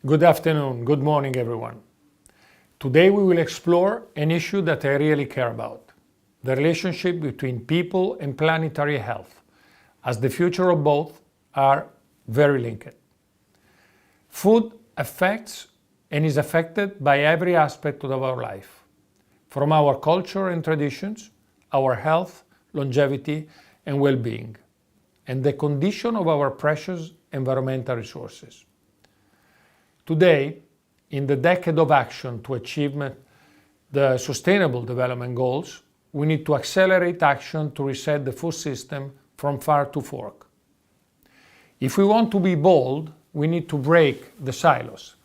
Good afternoon, good morning everyone. Today we will explore an issue that I really care about, the relationship between people and planetary health, as the future of both are very linked. Food affects and is affected by every aspect of our life, from our culture and traditions, our health, longevity and well-being, and the condition of our precious environmental resources. Today, in the decade of action to achieve the Sustainable Development Goals, we need to accelerate action to reset the food system from farm to fork. If we want to be bold, we need to break the silos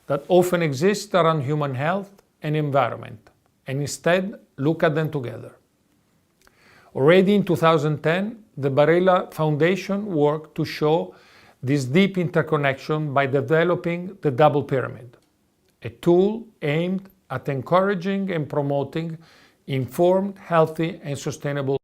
that often exist around human health and environment, and instead look at them together. Already in 2010, the Barilla Foundation worked to show this deep interconnection by developing the Double Pyramid, a tool aimed at encouraging and promoting informed, healthy, and sustainable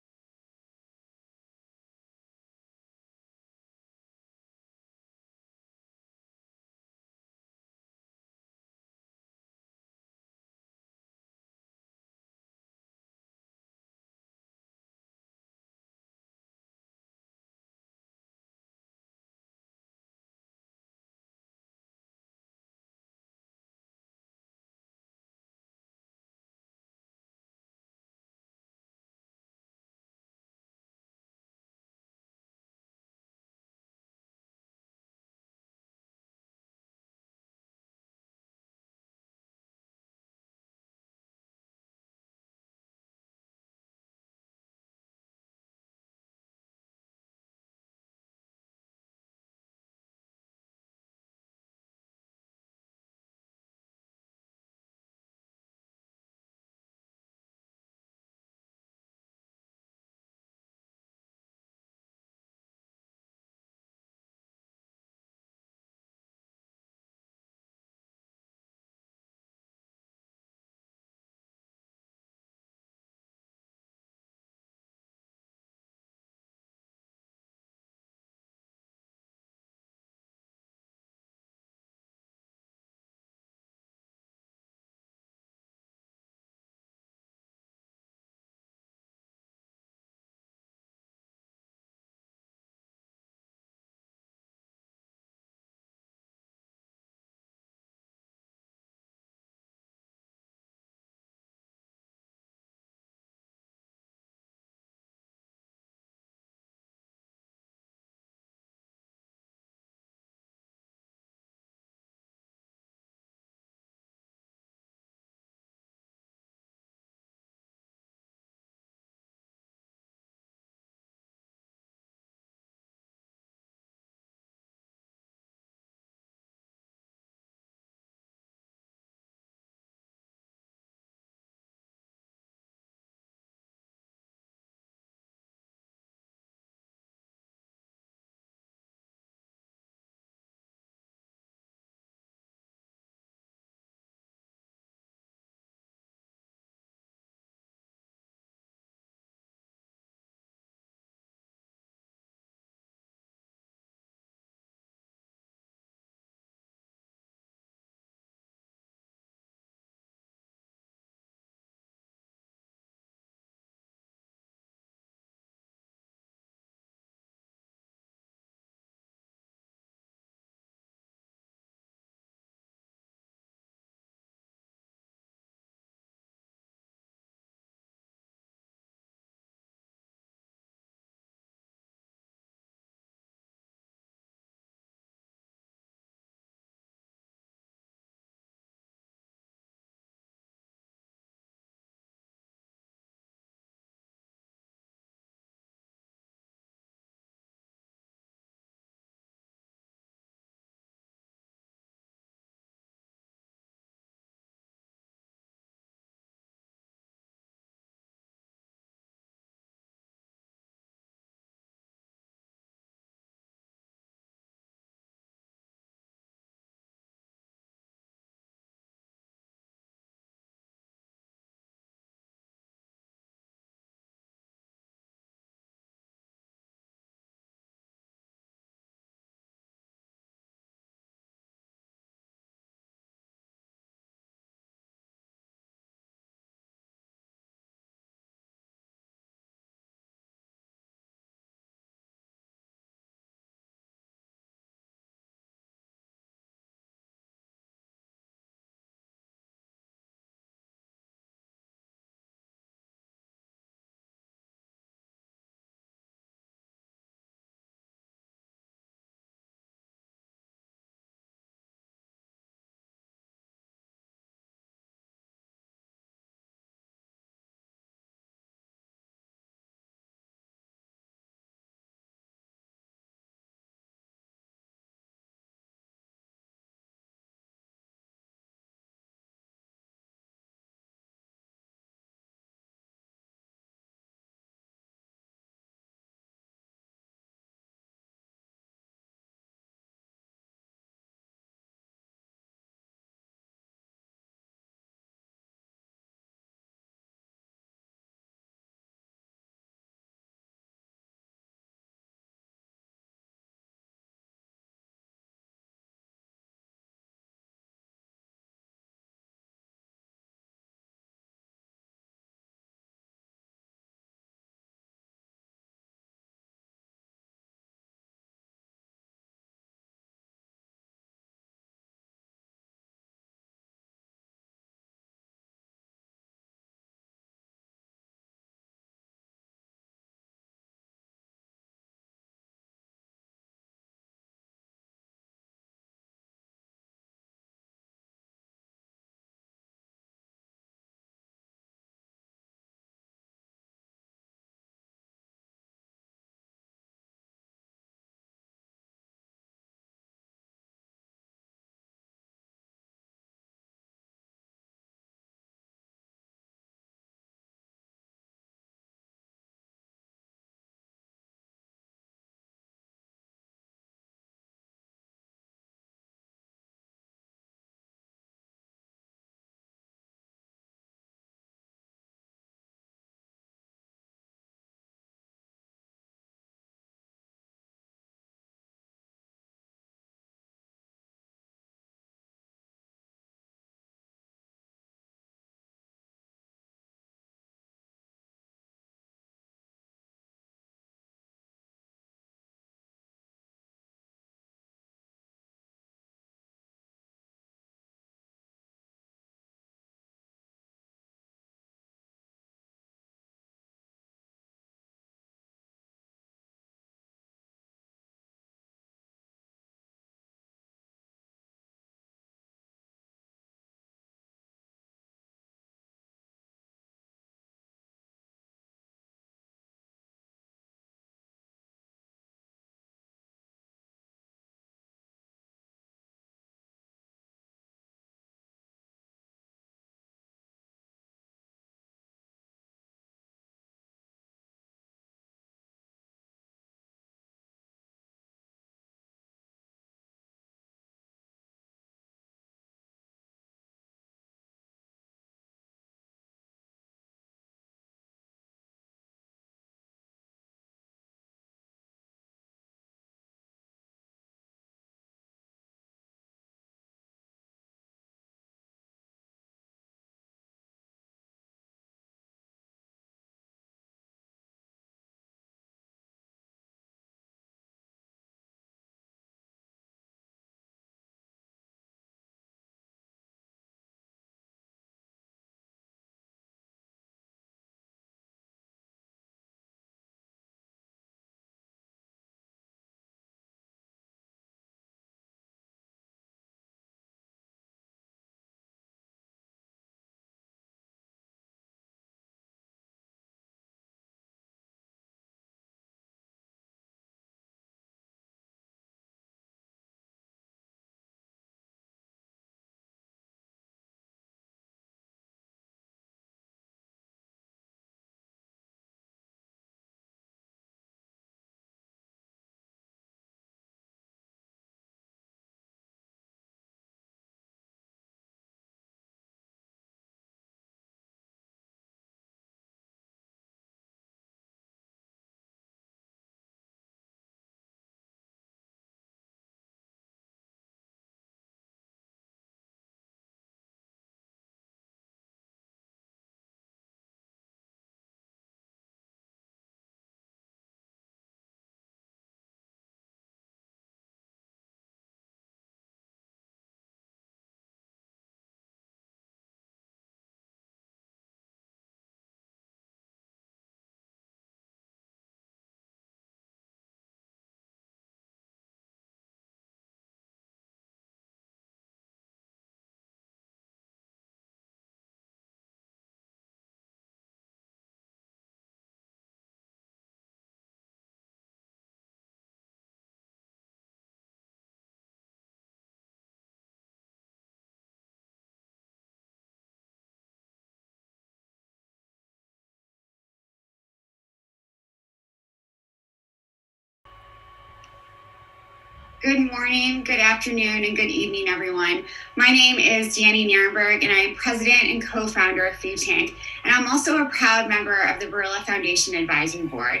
Good morning, good afternoon, and good evening, everyone. My name is Danny Nierenberg, and I am president and co-founder of Food Tank, and I'm also a proud member of the Barilla Foundation Advisory Board.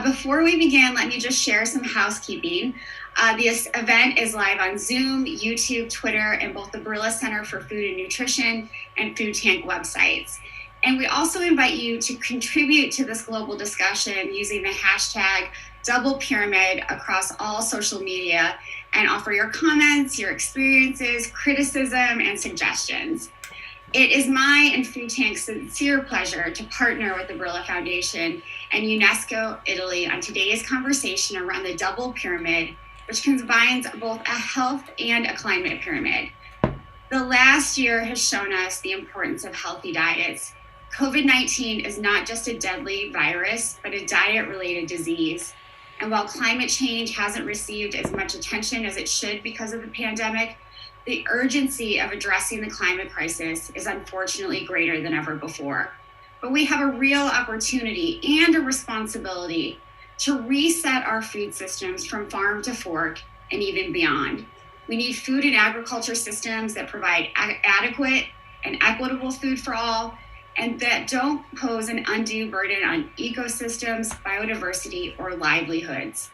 Before we begin, let me just share some housekeeping. This event is live on Zoom, YouTube, Twitter, and both the Barilla Center for Food and Nutrition and Food Tank websites. And we also invite you to contribute to this global discussion using the hashtag Double Pyramid across all social media and offer your comments, your experiences, criticism, and suggestions. It is my and Food Tank's sincere pleasure to partner with the Barilla Foundation and UNESCO Italy on today's conversation around the Double Pyramid, which combines both a health and a climate pyramid. The last year has shown us the importance of healthy diets. COVID-19 is not just a deadly virus, but a diet-related disease. And while climate change hasn't received as much attention as it should because of the pandemic, the urgency of addressing the climate crisis is unfortunately greater than ever before. But we have a real opportunity and a responsibility to reset our food systems from farm to fork and even beyond. We need food and agriculture systems that provide adequate and equitable food for all, and that don't pose an undue burden on ecosystems, biodiversity, or livelihoods.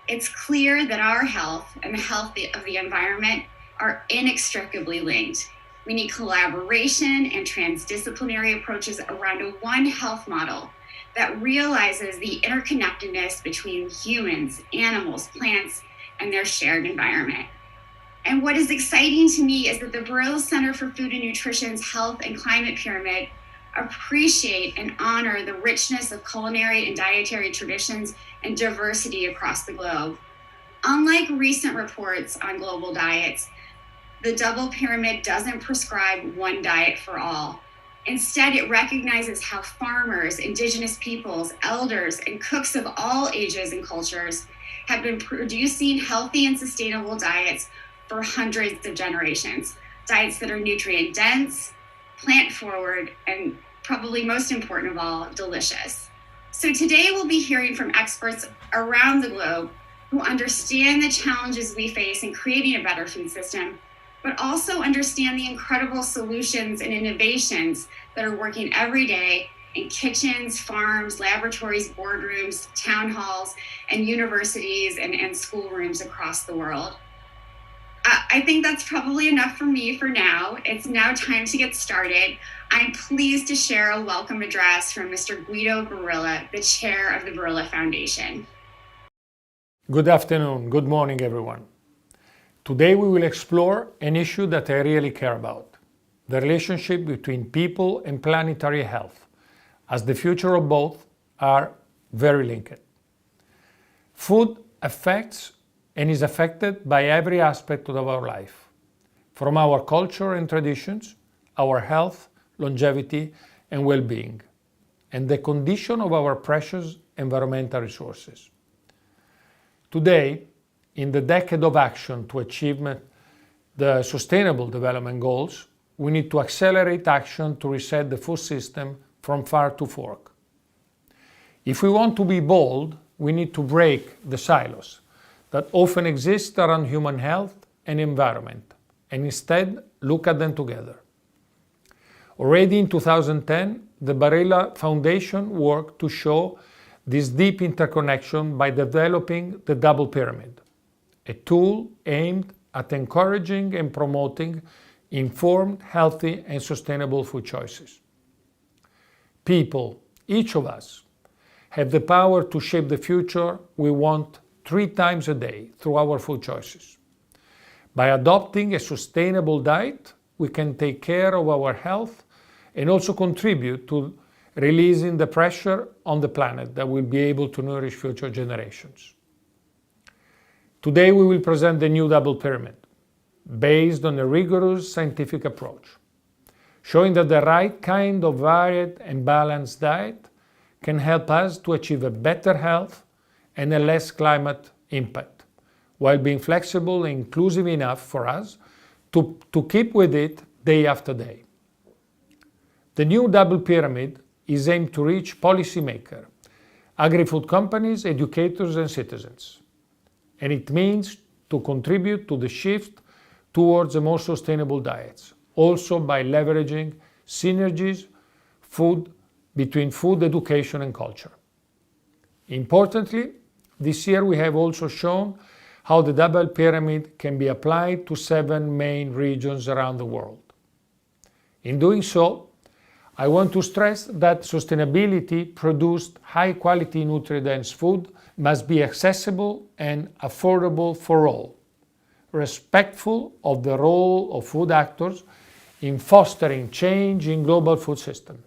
It's clear that our health and the health of the environment are inextricably linked. We need collaboration and transdisciplinary approaches around a one health model that realizes the interconnectedness between humans, animals, plants, and their shared environment. And what is exciting to me is that the Barilla Center for Food and Nutrition's Health and Climate Pyramid appreciate and honor the richness of culinary and dietary traditions and diversity across the globe. Unlike recent reports on global diets, the Double Pyramid doesn't prescribe one diet for all. Instead, it recognizes how farmers, indigenous peoples, elders, and cooks of all ages and cultures have been producing healthy and sustainable diets for hundreds of generations. Diets that are nutrient dense, plant forward, and probably most important of all, delicious. So today we'll be hearing from experts around the globe who understand the challenges we face in creating a better food system, but also understand the incredible solutions and innovations that are working every day in kitchens, farms, laboratories, boardrooms, town halls, and universities and schoolrooms across the world. I think that's probably enough for me for now. It's now time to get started. I'm pleased to share a welcome address from Mr. Guido Barilla, the chair of the Barilla Foundation. Good afternoon, good morning, everyone. Today we will explore an issue that I really care about, the relationship between people and planetary health, as the future of both are very linked. Food affects and is affected by every aspect of our life, from our culture and traditions, our health, longevity, and well-being, and the condition of our precious environmental resources. Today, in the decade of action to achieve the Sustainable Development Goals, we need to accelerate action to reset the food system from farm to fork. If we want to be bold, we need to break the silos that often exist around human health and environment, and instead look at them together. Already in 2010, the Barilla Foundation worked to show this deep interconnection by developing the Double Pyramid, a tool aimed at encouraging and promoting informed, healthy, and sustainable food choices. People, each of us, have the power to shape the future we want 3 times a day through our food choices. By adopting a sustainable diet, we can take care of our health and also contribute to releasing the pressure on the planet that will be able to nourish future generations. Today we will present the new Double Pyramid, based on a rigorous scientific approach, showing that the right kind of varied and balanced diet can help us to achieve a better health and a less climate impact, while being flexible and inclusive enough for us to keep with it day after day. The new Double Pyramid is aimed to reach policymakers, agri-food companies, educators, and citizens. And it means to contribute to the shift towards a more sustainable diets, also by leveraging synergies between food education and culture. Importantly, this year we have also shown how the double pyramid can be applied to 7 main regions around the world. In doing so, I want to stress that sustainability-produced high-quality nutrient-dense food must be accessible and affordable for all, respectful of the role of food actors in fostering change in global food system,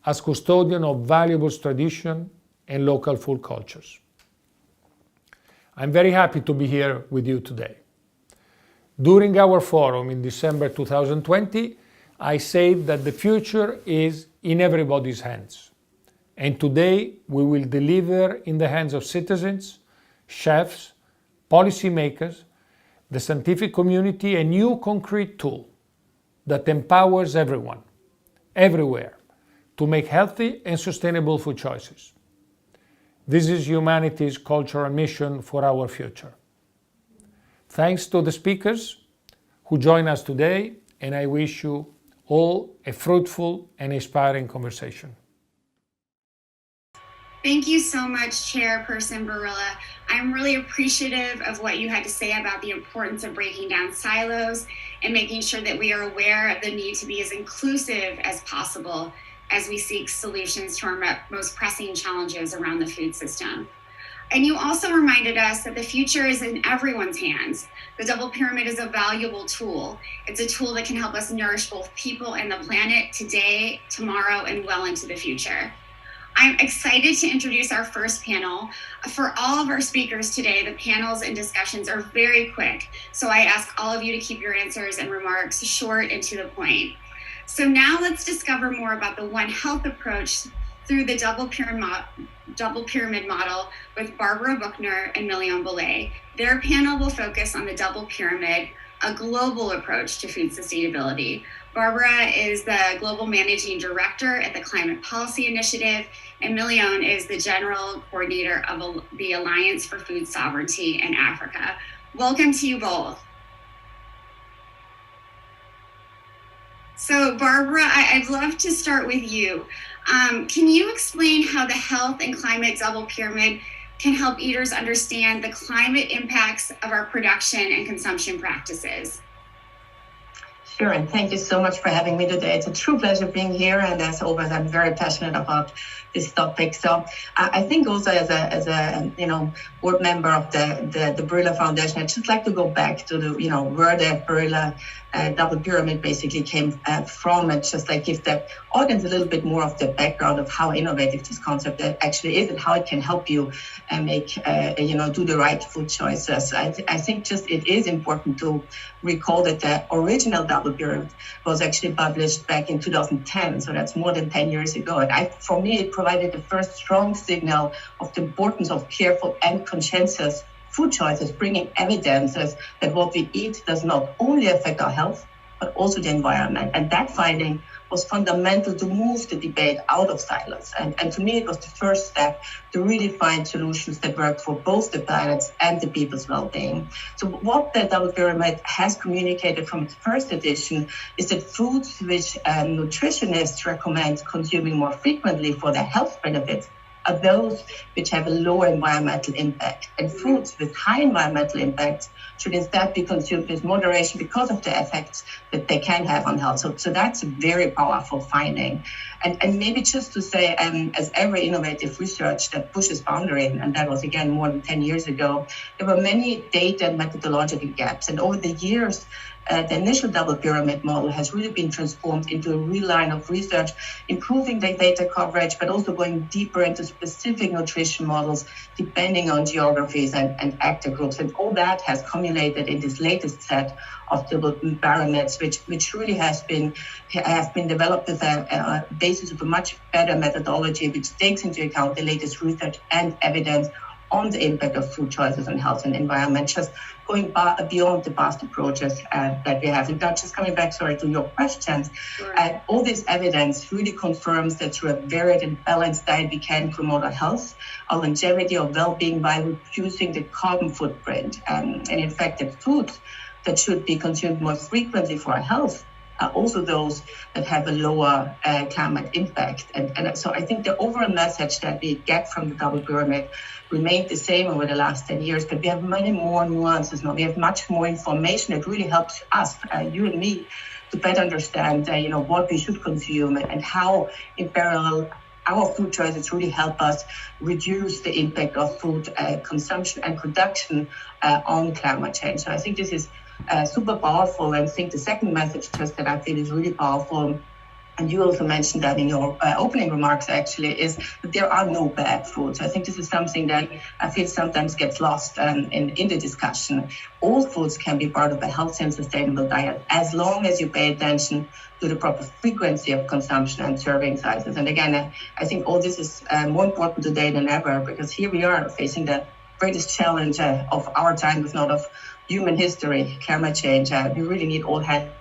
as custodian of valuable tradition and local food cultures. I'm very happy to be here with you today. During our forum in December 2020, I said that the future is in everybody's hands. And today we will deliver in the hands of citizens, chefs, policymakers, the scientific community, a new concrete tool that empowers everyone, everywhere, to make healthy and sustainable food choices. This is humanity's cultural mission for our future. Thanks to the speakers who join us today, and I wish you all a fruitful and inspiring conversation. Thank you so much, Chairperson Barilla. I'm really appreciative of what you had to say about the importance of breaking down silos and making sure that we are aware of the need to be as inclusive as possible as we seek solutions to our most pressing challenges around the food system. And you also reminded us that the future is in everyone's hands. The double pyramid is a valuable tool. It's a tool that can help us nourish both people and the planet today, tomorrow, and well into the future. I'm excited to introduce our first panel. For all of our speakers today, the panels and discussions are very quick, so I ask all of you to keep your answers and remarks short and to the point. So now let's discover more about the One Health approach through the double pyramid model with Barbara Buchner and Million Belay. Their panel will focus on the double pyramid, a global approach to food sustainability. Barbara is the Global Managing Director at the Climate Policy Initiative, and Million is the General Coordinator of the Alliance for Food Sovereignty in Africa. Welcome to you both. So Barbara, I'd love to start with you. Can you explain how the health and climate double pyramid can help eaters understand the climate impacts of our production and consumption practices? Sure, and thank you so much for having me today. It's a true pleasure being here, and as always, I'm very passionate about this topic. So I think also as a board member of the Barilla Foundation, I'd just like to go back to the where the Barilla double pyramid basically came from, and just like give the audience a little bit more of the background of how innovative this concept actually is and how it can help you make do the right food choices. I think just it is important to recall that the original double pyramid was actually published back in 2010, so that's more than 10 years ago. And for me, it provided the first strong signal of the importance of careful and conscientious food choices, bringing evidences that what we eat does not only affect our health, but also the environment. And that finding was fundamental to move the debate out of silence. And to me, it was the first step to really find solutions that work for both the planet's and the people's well-being. So what the double pyramid has communicated from its first edition is that foods which nutritionists recommend consuming more frequently for their health benefits are those which have a lower environmental impact. And foods with high environmental impact should instead be consumed with moderation because of the effects that they can have on health. So that's a very powerful finding. And maybe just to say, as every innovative research that pushes boundary, and that was again more than 10 years ago, there were many data and methodological gaps. And over the years, the initial double pyramid model has really been transformed into a real line of research, improving the data coverage, but also going deeper into specific nutrition models, depending on geographies and actor groups. And all that has culminated in this latest set of double pyramids, which really have been developed with a basis of a much better methodology, which takes into account the latest research and evidence on the impact of food choices on health and environment, just going beyond the past approaches that we have. And now just coming back, sorry, to your questions, all this evidence really confirms that through a varied and balanced diet, we can promote our health, our longevity, our well-being by reducing the carbon footprint. And in fact, that foods that should be consumed more frequently for our health are also those that have a lower climate impact. And so I think the overall message that we get from the double pyramid remained the same over the last 10 years, but we have many more nuances now. We have much more information that really helps us, you and me, to better understand what we should consume and how in parallel our food choices really help us reduce the impact of food consumption and production on climate change. So I think this is super powerful. And I think the second message just that I feel is really powerful, and you also mentioned that in your opening remarks actually, is that there are no bad foods. I think this is something that I feel sometimes gets lost in the discussion. All foods can be part of a healthy and sustainable diet as long as you pay attention to the proper frequency of consumption and serving sizes. And again, I think all this is more important today than ever, because here we are facing the greatest challenge of our time, if not of human history, climate change. We really need all hands.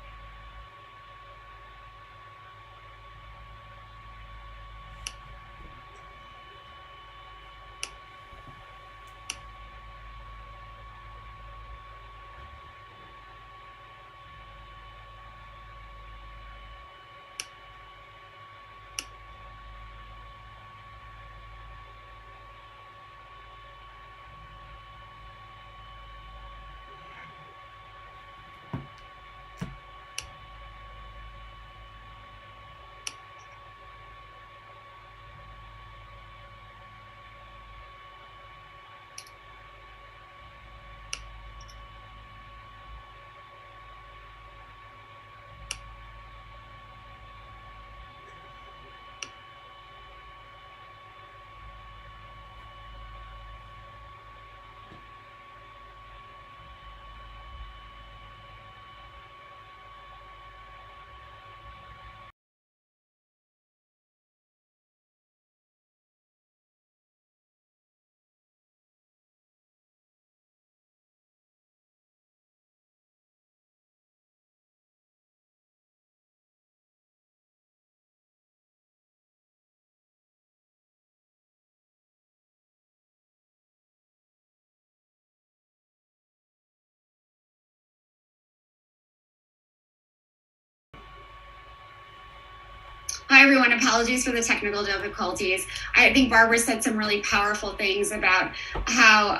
Hi, everyone. Apologies for the technical difficulties. I think Barbara said some really powerful things about how,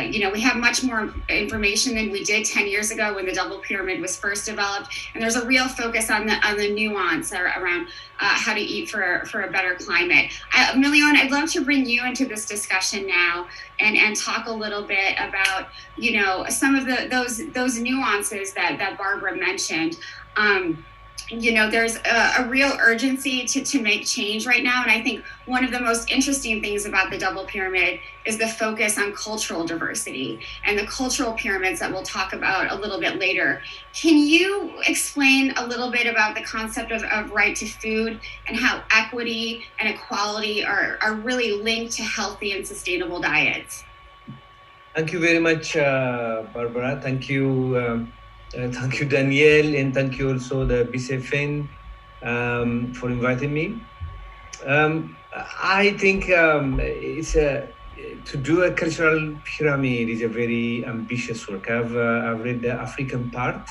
we have much more information than we did 10 years ago when the double pyramid was first developed. And there's a real focus on the nuance around how to eat for a better climate. Milion, I'd love to bring you into this discussion now and talk a little bit about, some of those nuances that Barbara mentioned. There's a real urgency to make change right now. And I think one of the most interesting things about the double pyramid is the focus on cultural diversity and the cultural pyramids that we'll talk about a little bit later. Can you explain a little bit about the concept of right to food and how equity and equality are really linked to healthy and sustainable diets? Thank you very much, Barbara. Thank you. Thank you, Danielle, and thank you also the BCFN for inviting me. I think to do a cultural pyramid is a very ambitious work. I've read the African part.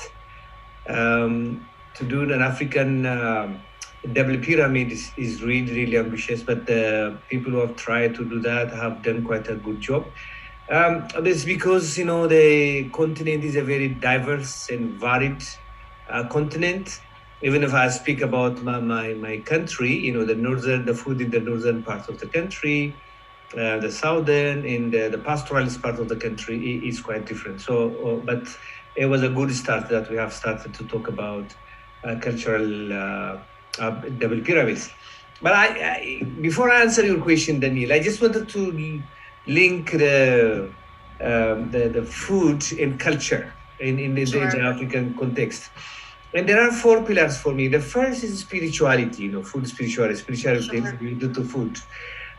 To do an African double pyramid is really, really ambitious, but the people who have tried to do that have done quite a good job. This is because, the continent is a very diverse and varied continent. Even if I speak about my country, the food in the northern part of the country, the southern and the pastoralist part of the country is quite different. So, but it was a good start that we have started to talk about cultural double pyramids. But before I answer your question, Daniel, I just wanted to link the food and culture in the African context. And there are 4 pillars for me. The first is spirituality, food spirituality. Spirituality is related to food.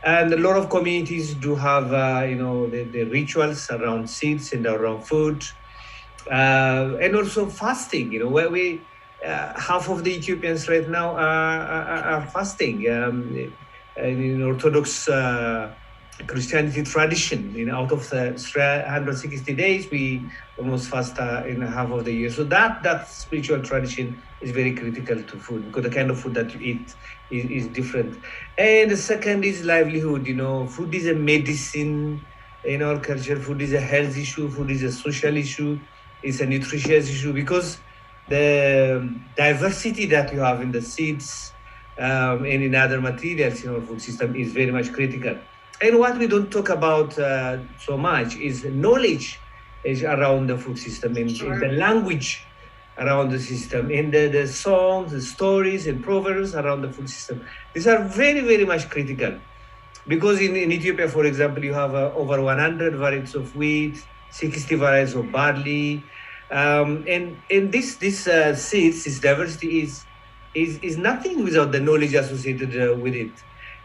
And a lot of communities do have, the rituals around seeds and around food, and also fasting. Where we half of the Ethiopians right now are fasting in Orthodox Christianity tradition. Out of the 160 days, we almost fast in half of the year. So that spiritual tradition is very critical to food, because the kind of food that you eat is different. And the second is livelihood. Food is a medicine in our culture. Food is a health issue. Food is a social issue. It's a nutritious issue, because the diversity that you have in the seeds and in other materials in our food system is very much critical. And what we don't talk about so much is knowledge is around the food system, and the language around the system, and the songs, the stories, and proverbs around the food system. These are very, very much critical, because in Ethiopia, for example, you have over 100 varieties of wheat, 60 varieties of barley, and this seeds, this diversity is nothing without the knowledge associated with it.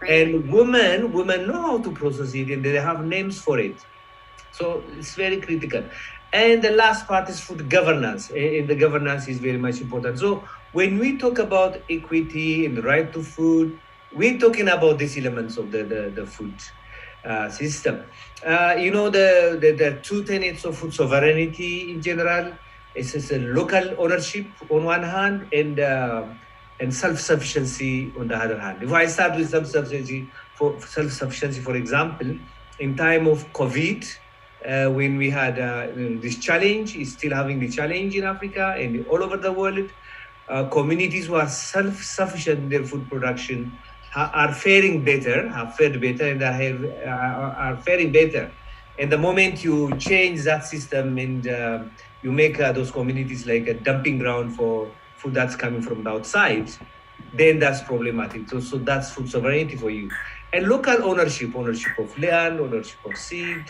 Right. And women know how to process it, and they have names for it. So it's very critical. And the last part is food governance, and the governance is very much important. So when we talk about equity and the right to food, we're talking about these elements of the food system. The two tenets of food sovereignty in general is a local ownership on one hand, and self-sufficiency on the other hand. If I start with self-sufficiency, for example, in time of COVID, when we had this challenge, is still having the challenge in Africa and all over the world, communities who are self-sufficient in their food production have fared better, and are faring better. And the moment you change that system and you make those communities like a dumping ground for food that's coming from the outside, then that's problematic. So that's food sovereignty for you. And local ownership of land, ownership of seed,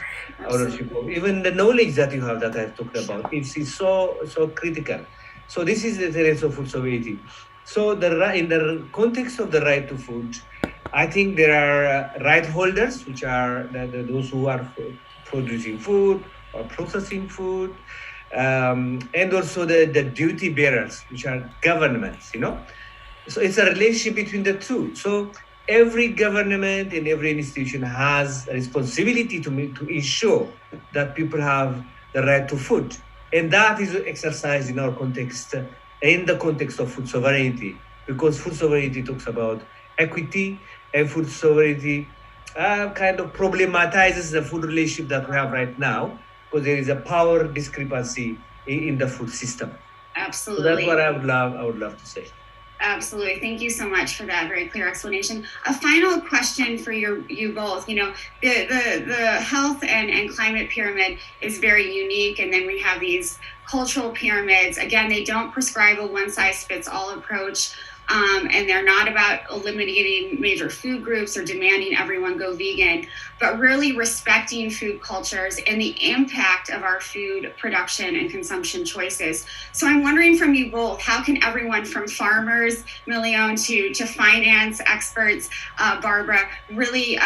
ownership of even the knowledge that you have that I've talked about. It's so critical. So this is the tenets of food sovereignty. So in the context of the right to food, I think there are right holders, which are those who are producing food or processing food, and also the duty bearers, which are governments. So it's a relationship between the two. So every government and every institution has a responsibility to ensure that people have the right to food, and that is exercised in our context, in the context of food sovereignty, because food sovereignty talks about equity, and food sovereignty kind of problematizes the food relationship that we have right now, because there is a power discrepancy in the food system. Absolutely. So that's what I would love to say. Absolutely. Thank you so much for that very clear explanation. A final question for you both. The health and climate pyramid is very unique. And then we have these cultural pyramids. Again, they don't prescribe a one-size-fits-all approach. And they're not about eliminating major food groups or demanding everyone go vegan, but really respecting food cultures and the impact of our food production and consumption choices. So I'm wondering from you both, how can everyone from farmers, Milion, to finance experts, Barbara, really,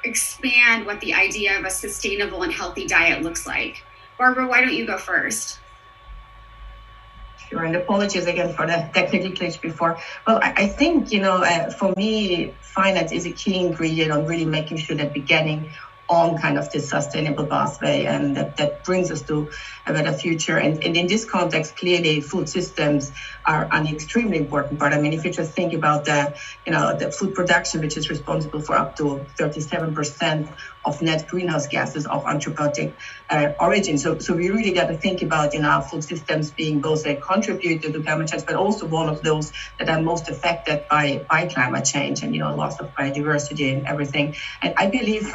expand what the idea of a sustainable and healthy diet looks like? Barbara, why don't you go first? Sure, and apologies again for the technical glitch before. Well, I think, for me, finance is a key ingredient on really making sure that we're getting on kind of this sustainable pathway, and that brings us to a better future. And in this context, clearly food systems are an extremely important part. I mean, if you just think about the food production, which is responsible for up to 37% of net greenhouse gases of anthropogenic origin. So we really got to think about our food systems being both a contributor to climate change, but also one of those that are most affected by climate change and loss of biodiversity and everything. And I believe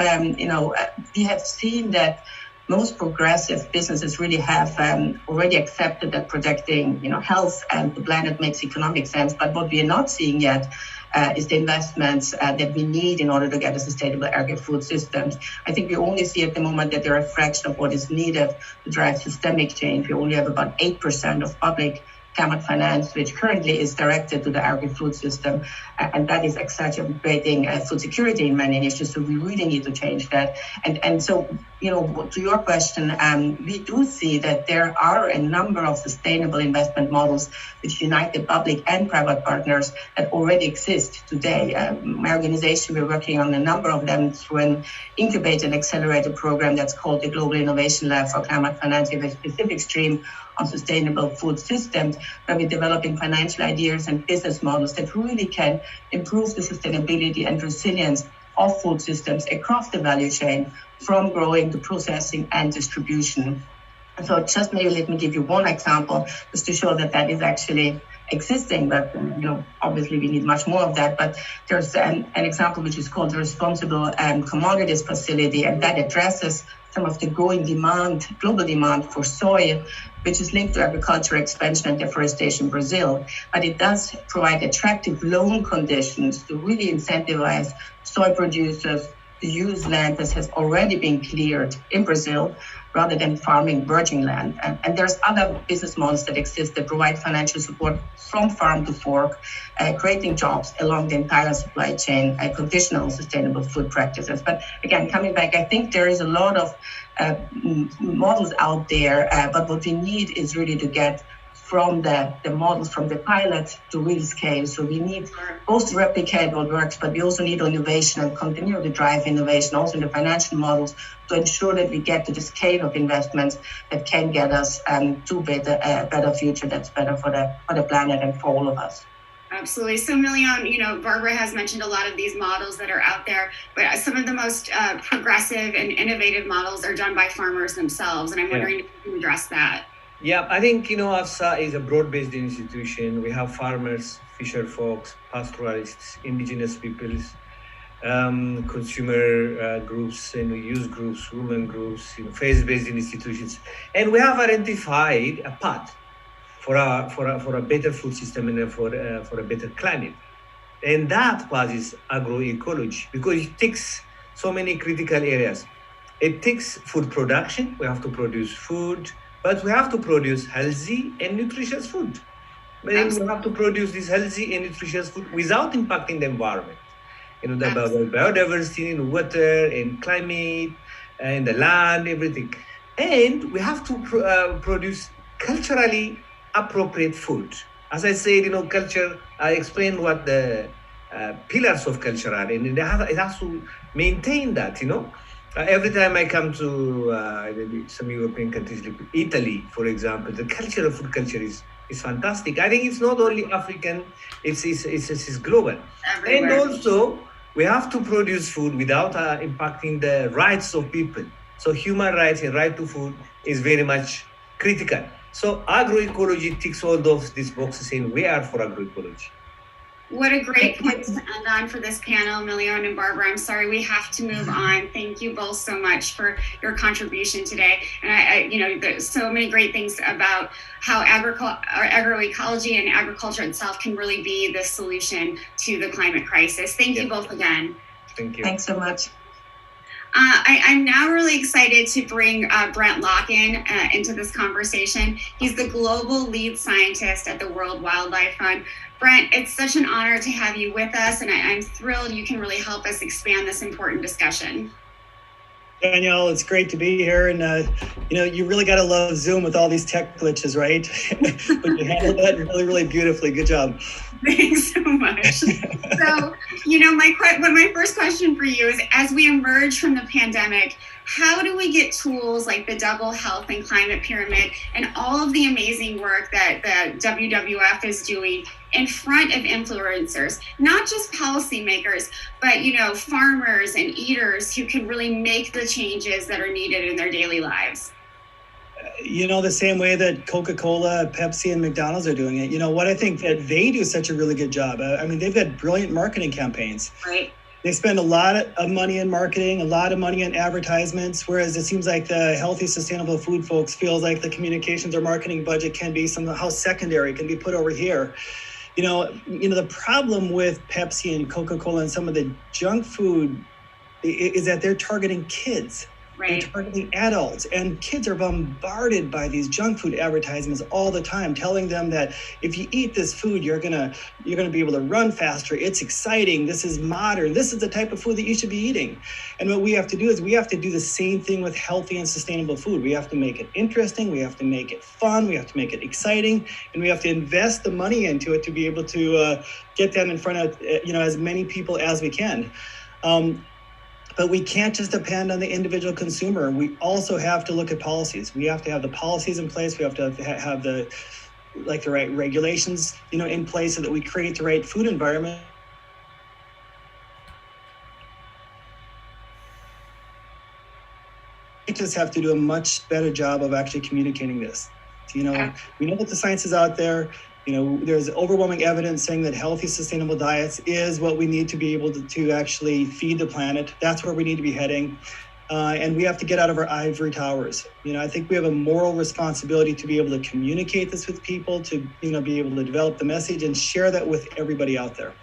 we have seen that most progressive businesses really have already accepted that protecting health and the planet makes economic sense. But what we are not seeing yet is the investments that we need in order to get a sustainable agri-food systems. I think we only see at the moment that they're a fraction of what is needed to drive systemic change. We only have about 8% of public climate finance, which currently is directed to the agri-food system, and that is exacerbating food security in many issues. So we really need to change that. And so, to your question, we do see that there are a number of sustainable investment models which unite the public and private partners that already exist today. My organization, we're working on a number of them through an incubated and accelerated program that's called the Global Innovation Lab for Climate Finance, with a specific stream on sustainable food systems, where we're developing financial ideas and business models that really can improve the sustainability and resilience of food systems across the value chain, from growing to processing and distribution. And so just maybe let me give you one example just to show that that is actually existing, but obviously we need much more of that. But there's an example which is called the Responsible Commodities Facility, and that addresses some of the growing demand, global demand for soy, which is linked to agricultural expansion and deforestation in Brazil. But it does provide attractive loan conditions to really incentivize soy producers to use land that has already been cleared in Brazil, rather than farming virgin land. And there's other business models that exist that provide financial support from farm to fork, creating jobs along the entire supply chain, conditional sustainable food practices. But again, coming back, I think there is a lot of models out there, but what we need is really to get from the models, from the pilot to real scale. So we need both to replicate what works, but we also need innovation and continue to drive innovation also in the financial models to ensure that we get to the scale of investments that can get us to a better future that's better for the planet and for all of us. Absolutely. So Milion, Barbara has mentioned a lot of these models that are out there, but some of the most progressive and innovative models are done by farmers themselves. And I'm wondering if you can address that. Yeah, I think, AFSA is a broad-based institution. We have farmers, fisher folks, pastoralists, indigenous peoples, consumer groups, and youth groups, women groups, faith-based institutions. And we have identified a path for a better food system and for a better climate. And that path is agroecology, because it takes so many critical areas. It takes food production. We have to produce food, but we have to produce healthy and nutritious food. But then we have to produce this healthy and nutritious food without impacting the environment. The biodiversity in water and climate and the land, everything. And we have to produce culturally appropriate food. As I said, culture, I explained what the pillars of culture are, and it has to maintain that, Every time I come to some European countries, like Italy, for example, the culture of food culture is fantastic. I think it's not only African, it's global. Everywhere. And also, we have to produce food without impacting the rights of people. So human rights and right to food is very much critical. So agroecology ticks all these boxes, and we are for agroecology. What a great point to end on for this panel, Milion and Barbara. I'm sorry, we have to move on. Thank you both so much for your contribution today. And there's so many great things about how agroecology and agriculture itself can really be the solution to the climate crisis. Thank you both again. Thank you. Thanks so much. I'm now really excited to bring Brent Locken into this conversation. He's the global lead scientist at the World Wildlife Fund. Brent, it's such an honor to have you with us, and I'm thrilled you can really help us expand this important discussion. Danielle, it's great to be here, and you really got to love Zoom with all these tech glitches, right? But you handled that really, really beautifully. Good job. Thanks so much. So, my first question for you is, as we emerge from the pandemic, how do we get tools like the Double Health and Climate Pyramid and all of the amazing work that the WWF is doing in front of influencers, not just policymakers, but farmers and eaters who can really make the changes that are needed in their daily lives? The same way that Coca-Cola, Pepsi, and McDonald's are doing it. What I think that they do such a really good job. They've got brilliant marketing campaigns. Right. They spend a lot of money in marketing, a lot of money in advertisements, whereas it seems like the healthy, sustainable food folks feels like the communications or marketing budget can be somehow secondary, can be put over here. The problem with Pepsi and Coca-Cola and some of the junk food is that they're targeting kids. They're targeting adults, and kids are bombarded by these junk food advertisements all the time, telling them that if you eat this food, you're gonna be able to run faster. It's exciting. This is modern. This is the type of food that you should be eating. And what we have to do is we have to do the same thing with healthy and sustainable food. We have to make it interesting. We have to make it fun. We have to make it exciting, and we have to invest the money into it to be able to get that in front of as many people as we can. But we can't just depend on the individual consumer. We also have to look at policies. We have to have the policies in place. We have to have the right regulations, in place so that we create the right food environment. We just have to do a much better job of actually communicating this. We know that the science is out there. There's overwhelming evidence saying that healthy, sustainable diets is what we need to be able to actually feed the planet. That's where we need to be heading. And we have to get out of our ivory towers. I think we have a moral responsibility to be able to communicate this with people, to, be able to develop the message and share that with everybody out there.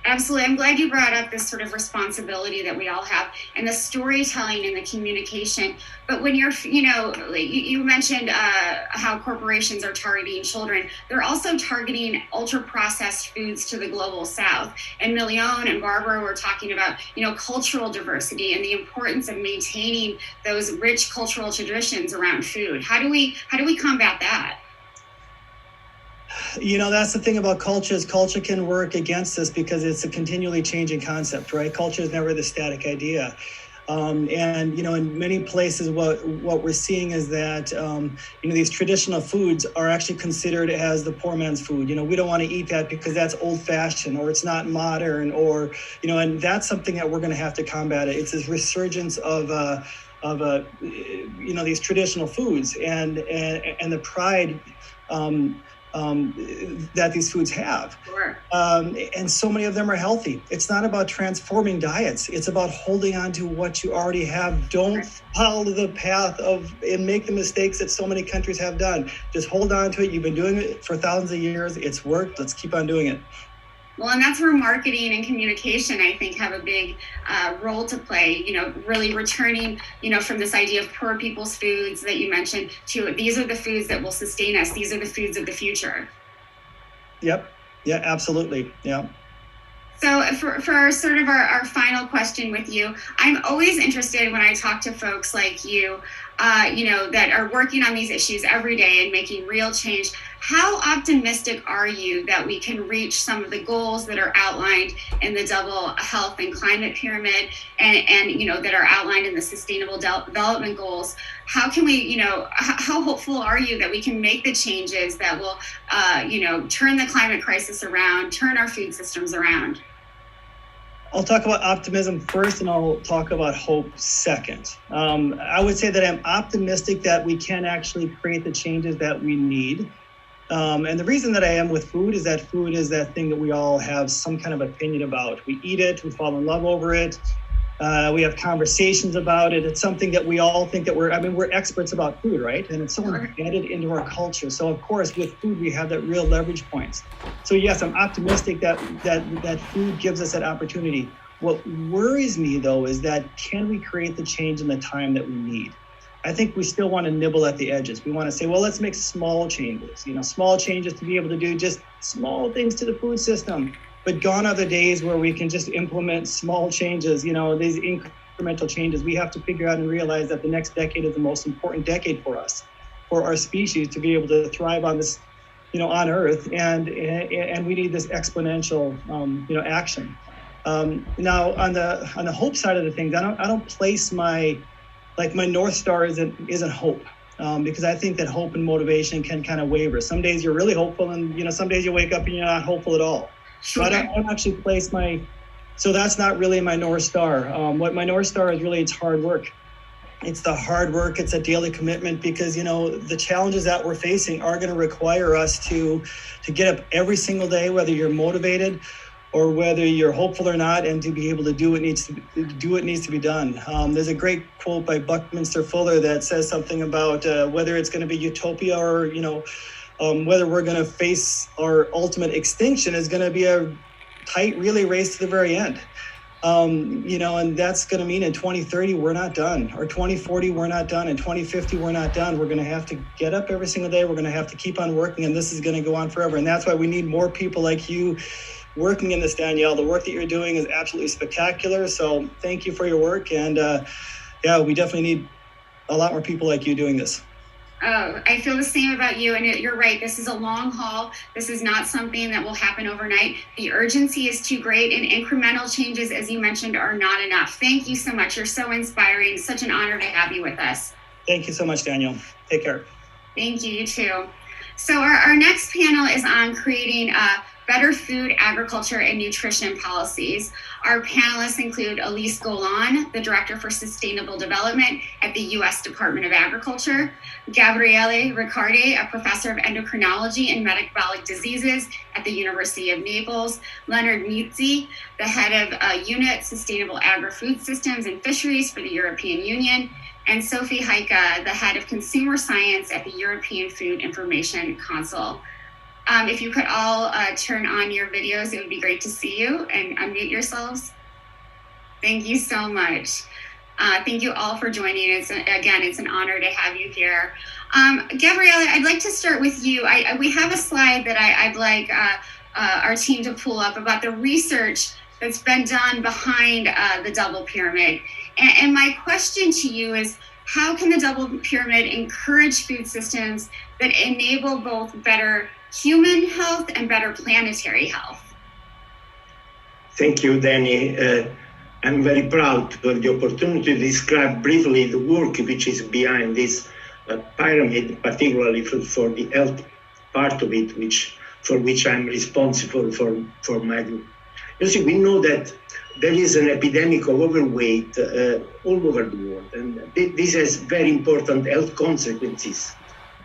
Absolutely. I'm glad you brought up this sort of responsibility that we all have and the storytelling and the communication. But when you mentioned how corporations are targeting children, they're also targeting ultra processed foods to the global south. And Milion and Barbara were talking about, cultural diversity and the importance of maintaining those rich cultural traditions around food. How do we combat that? That's the thing about culture, is culture can work against us because it's a continually changing concept, right? Culture is never the static idea. In many places, what we're seeing is that, these traditional foods are actually considered as the poor man's food. We don't want to eat that because that's old fashioned, or it's not modern, or, and that's something that we're going to have to combat. It's this resurgence of these traditional foods and the pride, that these foods have. Sure. And so many of them are healthy. It's not about transforming diets. It's about holding on to what you already have. Don't follow the path and make the mistakes that so many countries have done. Just hold on to it. You've been doing it for thousands of years. It's worked. Let's keep on doing it. Well, and that's where marketing and communication, I think, have a big role to play, really returning, from this idea of poor people's foods that you mentioned to these are the foods that will sustain us. These are the foods of the future. Yep. Yeah, absolutely. Yeah. So for sort of our final question with you, I'm always interested when I talk to folks like you, that are working on these issues every day and making real change. How optimistic are you that we can reach some of the goals that are outlined in the double health and climate pyramid and that are outlined in the sustainable development goals? How can we, how hopeful are you that we can make the changes that will, turn the climate crisis around, turn our food systems around? I'll talk about optimism first, and I'll talk about hope second. I would say that I'm optimistic that we can actually create the changes that we need. And the reason that I am with food is that thing that we all have some kind of opinion about. We eat it, we fall in love over it. We have conversations about it. It's something that we all think that we're experts about food, right? And it's so embedded into our culture. So of course, with food, we have that real leverage points. So yes, I'm optimistic that food gives us that opportunity. What worries me though, is that can we create the change in the time that we need? I think we still want to nibble at the edges. We want to say, well, let's make small changes, small changes to be able to do just small things to the food system. But gone are the days where we can just implement small changes, these incremental changes. We have to figure out and realize that the next decade is the most important decade for us, for our species to be able to thrive on this, on Earth. And we need this exponential, action. Now, on the hope side of the things, I don't place my North Star isn't hope. Because I think that hope and motivation can kind of waver. Some days you're really hopeful, and some days you wake up and you're not hopeful at all. So I don't actually place so that's not really my North Star. What my North Star is really, it's hard work. It's the hard work. It's a daily commitment because, the challenges that we're facing are going to require us to get up every single day, whether you're motivated or whether you're hopeful or not, and to be able to do what needs to be done. There's a great quote by Buckminster Fuller that says something about whether it's going to be utopia or, whether we're going to face our ultimate extinction is going to be a tight relay race to the very end. And that's going to mean in 2030, we're not done, or 2040, we're not done, and 2050, we're not done. We're going to have to get up every single day. We're going to have to keep on working, and this is going to go on forever. And that's why we need more people like you working in this, Danielle. The work that you're doing is absolutely spectacular. So thank you for your work. And we definitely need a lot more people like you doing this. Oh, I feel the same about you. And you're right. This is a long haul. This is not something that will happen overnight. The urgency is too great, and incremental changes, as you mentioned, are not enough. Thank you so much. You're so inspiring. Such an honor to have you with us. Thank you so much, Danielle. Take care. Thank you. You too. So our next panel is on creating better food, agriculture, and nutrition policies. Our panelists include Elise Golan, the Director for Sustainable Development at the U.S. Department of Agriculture, Gabriele Riccardi, a Professor of Endocrinology and Metabolic Diseases at the University of Naples, Leonard Mizzi, the Head of Unit Sustainable Agri-Food Systems and Fisheries for the European Union, and Sophie Heike, the Head of Consumer Science at the European Food Information Council. If you could all turn on your videos, it would be great to see you, and unmute yourselves. Thank you so much. Thank you all for joining. It's an honor to have you here. Gabriele, I'd like to start with you. We have a slide that I'd like our team to pull up about the research that's been done behind the double pyramid. And my question to you is, how can the double pyramid encourage food systems that enable both better human health and better planetary health? Thank you, Danny. I'm very proud to have the opportunity to describe briefly the work which is behind this pyramid, particularly for the health part of it, for which I'm responsible for my group. You see, we know that there is an epidemic of overweight all over the world, and this has very important health consequences.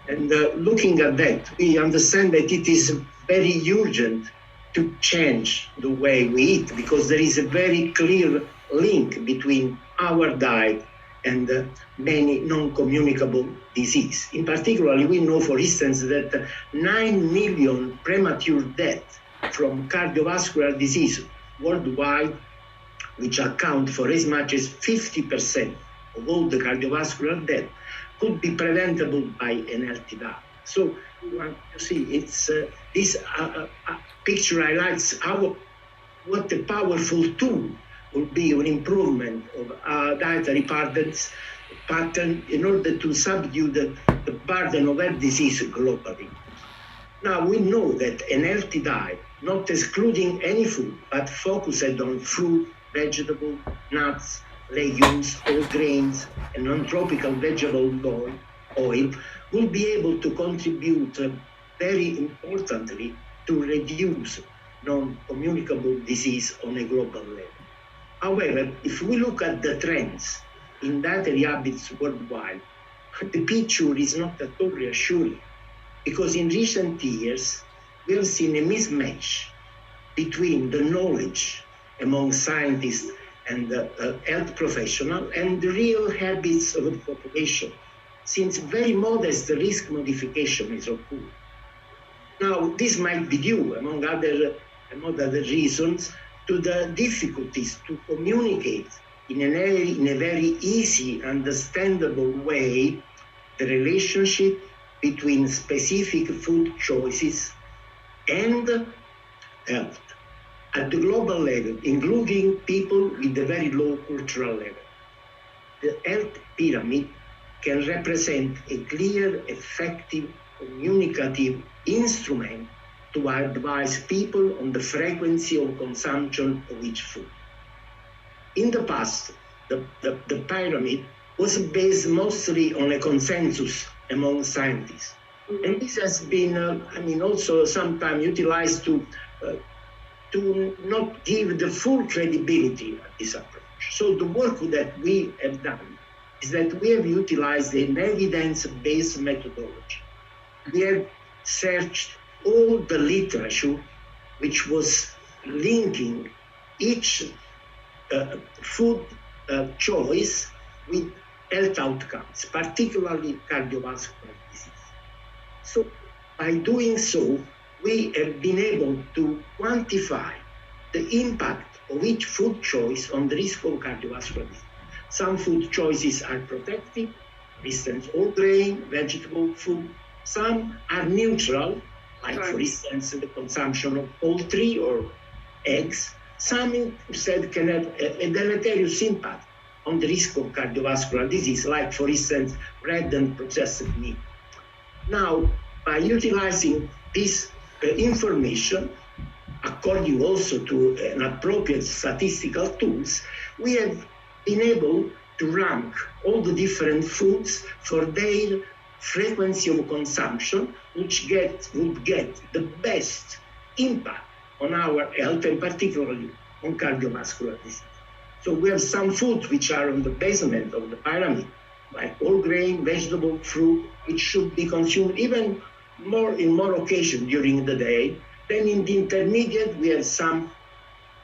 And looking at that, we understand that it is very urgent to change the way we eat, because there is a very clear link between our diet and many non-communicable diseases. In particular, we know, for instance, that 9 million premature deaths from cardiovascular disease worldwide, which account for as much as 50% of all the cardiovascular deaths, could be preventable by an healthy diet. So you see, it's this picture highlights what a powerful tool will be an improvement of dietary pattern in order to subdue the burden of heart disease globally. Now we know that an healthy diet, not excluding any food, but focused on fruit, vegetables, nuts, legumes, whole grains, and non-tropical vegetable oil will be able to contribute very importantly to reduce non-communicable disease on a global level. However, if we look at the trends in dietary habits worldwide, the picture is not at all reassuring, because in recent years, we have seen a mismatch between the knowledge among scientists and health professionals and the real habits of the population, since very modest risk modification is occurring. Now, this might be due, among other reasons, to the difficulties to communicate in a very easy, understandable way the relationship between specific food choices and health at the global level, including people with a very low cultural level. The health pyramid can represent a clear, effective, communicative instrument to advise people on the frequency of consumption of each food. In the past, the pyramid was based mostly on a consensus among scientists. And this has been, also sometimes utilized to not give the full credibility of this approach. So the work that we have done is that we have utilized an evidence-based methodology. We have searched all the literature which was linking each food choice with health outcomes, particularly cardiovascular disease. So by doing so, we have been able to quantify the impact of each food choice on the risk of cardiovascular disease. Some food choices are protective, for instance, all grain, vegetable food. Some are neutral, like for instance, the consumption of poultry or eggs. Some instead can have a deleterious impact on the risk of cardiovascular disease, like for instance, red and processed meat. Now, by utilizing this information, according also to an appropriate statistical tools, we have been able to rank all the different foods for their frequency of consumption, which would get the best impact on our health and particularly on cardiovascular disease. So we have some foods which are on the basement of the pyramid, like whole grain, vegetable, fruit, which should be consumed even more in more occasions during the day. Then in the intermediate, we have some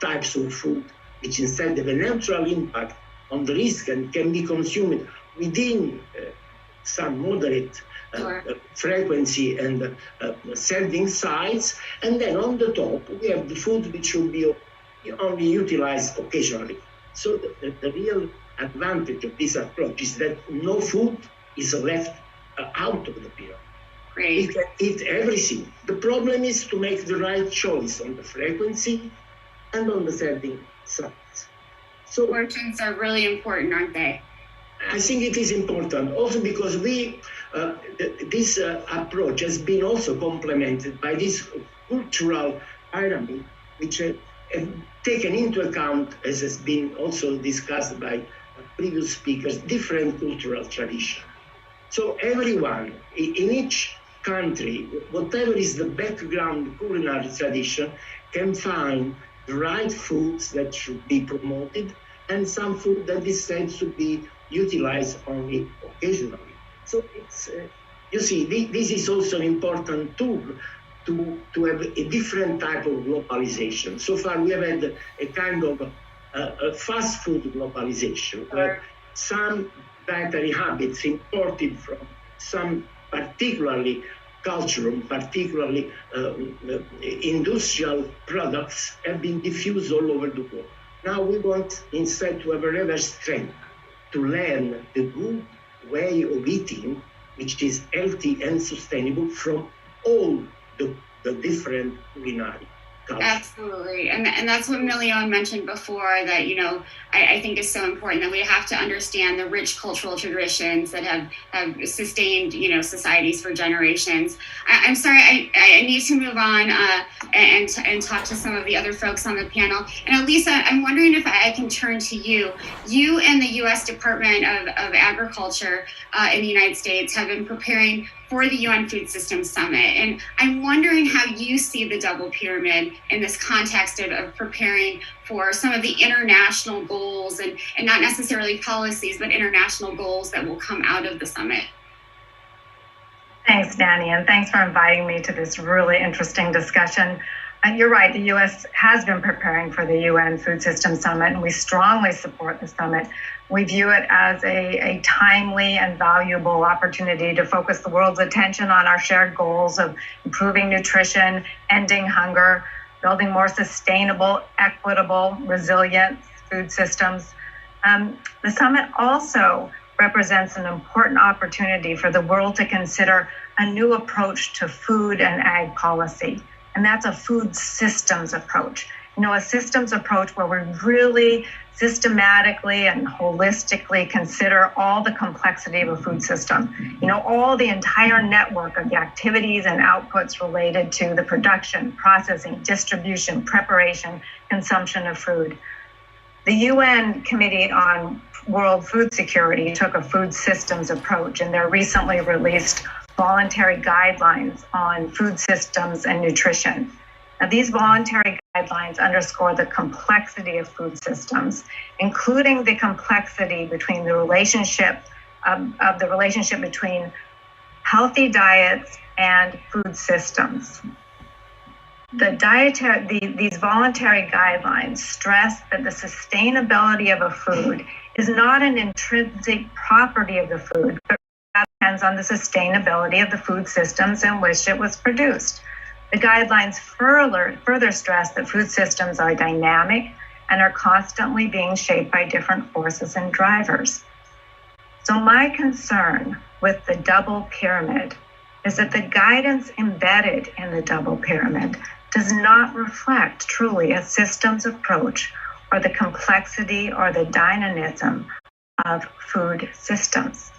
types of food which instead have a neutral impact on the risk and can be consumed within some moderate frequency and serving size. And then on the top, we have the food which should be only utilized occasionally. So the real advantage of this approach is that no food is left out of the pyramid. Great. You can eat everything. The problem is to make the right choice on the frequency and on the serving size. So Portions are really important, aren't they? I think it is important also because this approach has been also complemented by this cultural pyramid, which have taken into account, as has been also discussed by previous speakers, different cultural traditions. So everyone in each country, whatever is the background culinary tradition, can find the right foods that should be promoted and some food that is said to be utilized only occasionally. So it's, you see, this is also an important tool to have a different type of globalization. So far we have had a kind of a fast food globalization where some dietary habits imported from some particularly cultural, particularly industrial products have been diffused all over the world. Now we want instead to have a reverse trend, to learn the good way of eating, which is healthy and sustainable from all the different culinary cultures. Absolutely. And that's what Milion mentioned before, that, you know, I think is so important, that we have to understand the rich cultural traditions that have sustained, you know, societies for generations. I'm sorry, I need to move on and talk to some of the other folks on the panel. And Elisa, I'm wondering if I can turn to you. You and the U.S. Department of Agriculture in the United States have been preparing for the UN Food Systems Summit. And I'm wondering how you see the double pyramid in this context of preparing for some of the international goals and not necessarily policies, but international goals that will come out of the summit. Thanks, Danny, and thanks for inviting me to this really interesting discussion. And you're right, the U.S. has been preparing for the UN Food Systems Summit, and we strongly support the summit. We view it as a timely and valuable opportunity to focus the world's attention on our shared goals of improving nutrition, ending hunger, building more sustainable, equitable, resilient food systems. The summit also represents an important opportunity for the world to consider a new approach to food and ag policy. And that's a food systems approach. You know, a systems approach where we really systematically and holistically consider all the complexity of a food system. You know, all the entire network of the activities and outputs related to the production, processing, distribution, preparation, consumption of food. The UN Committee on World Food Security took a food systems approach in their recently released voluntary guidelines on food systems and nutrition. Now, these voluntary guidelines underscore the complexity of food systems, including the complexity between the relationship between healthy diets and food systems. These voluntary guidelines stress that the sustainability of a food is not an intrinsic property of the food, but depends on the sustainability of the food systems in which it was produced. The guidelines further stress that food systems are dynamic and are constantly being shaped by different forces and drivers. So my concern with the double pyramid is that the guidance embedded in the double pyramid does not reflect truly a systems approach or the complexity or the dynamism of food systems.